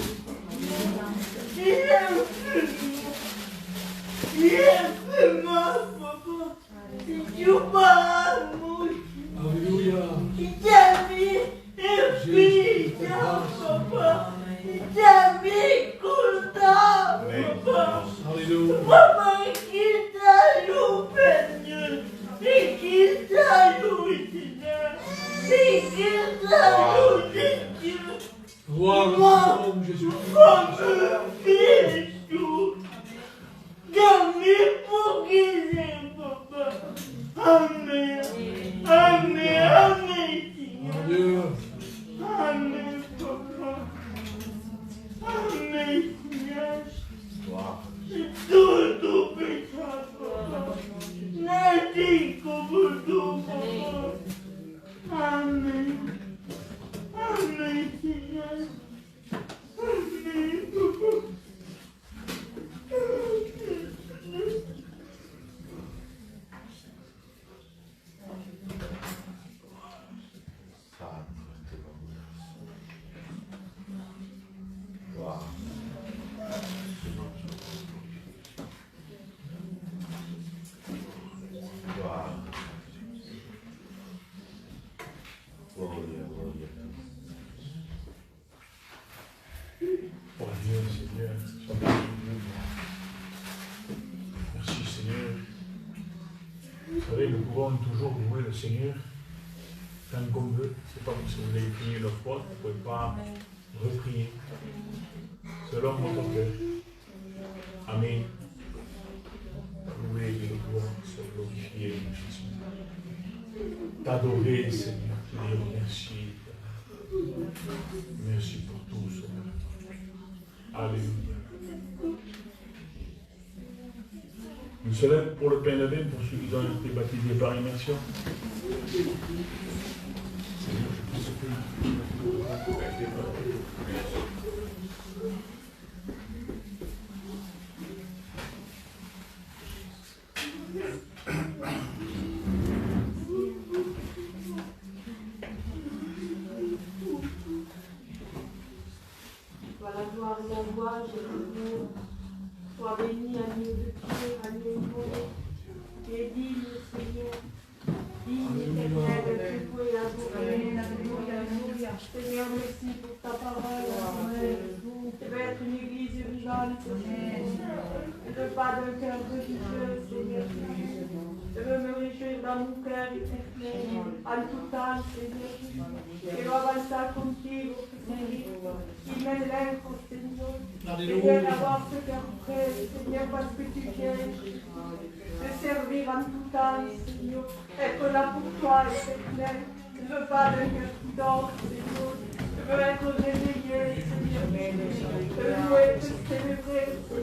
Lève-moi, papa. Tu m'as Alléluia. jamais épuisant, papa. Jamais content, papa. Alléluia. Papa, qui t'a loué, et qui t'a loué, et qui t'a loué, Dieu. Gloire à ton nom, Jésus-Christ. Comme fils tout, jamais pour guérir, papa. Amen. Amen. Amen. Dieu. Amen, papa. Amen, Seigneur. Tout pécheur, papa. N'adis comme tout, papa. Amen. Amen, Seigneur. Amen, papa. Gloire à Dieu, Seigneur. Sois béni. Merci, Seigneur. Vous savez, nous pouvons toujours louer le Seigneur tant qu'on veut. C'est pas parce que vous avez prié l'autre fois, vous ne pouvez pas reprier selon votre cœur. Amen. Louer et louer, se glorifier, Jésus. T'adorer, Seigneur. Te dire merci. Merci pour tout, Seigneur. Alléluia. Nous célébrons pour le pain levé pour ceux qui ont été baptisés par immersion. Seigneur, je te supplie. Seigneur. Sois béni, agneau de Dieu, agneau immolé. Tu es digne, Seigneur. Digne, éternel, d'être loué et adoré. Alléluia. Seigneur, merci pour ta parole. Tu veux être une église vivante, Seigneur. Je ne veux pas d'un cœur religieux, Seigneur. Je veux me réjouir dans mon cœur éternel, en tout temps, Seignor. Quiero avanzar contigo, Señor, y me lejos, Señor. Quiero avoir ce cœur prêt, Seigneur, parce que tu viens de servir en tout temps, Seigneur. Être là pour toi, éternel. Je ne veux pas d'un cœur qui dort, Seigneur. Je veux être réveillé, Seigneur. Je veux louer, te célébrer, Seigneur.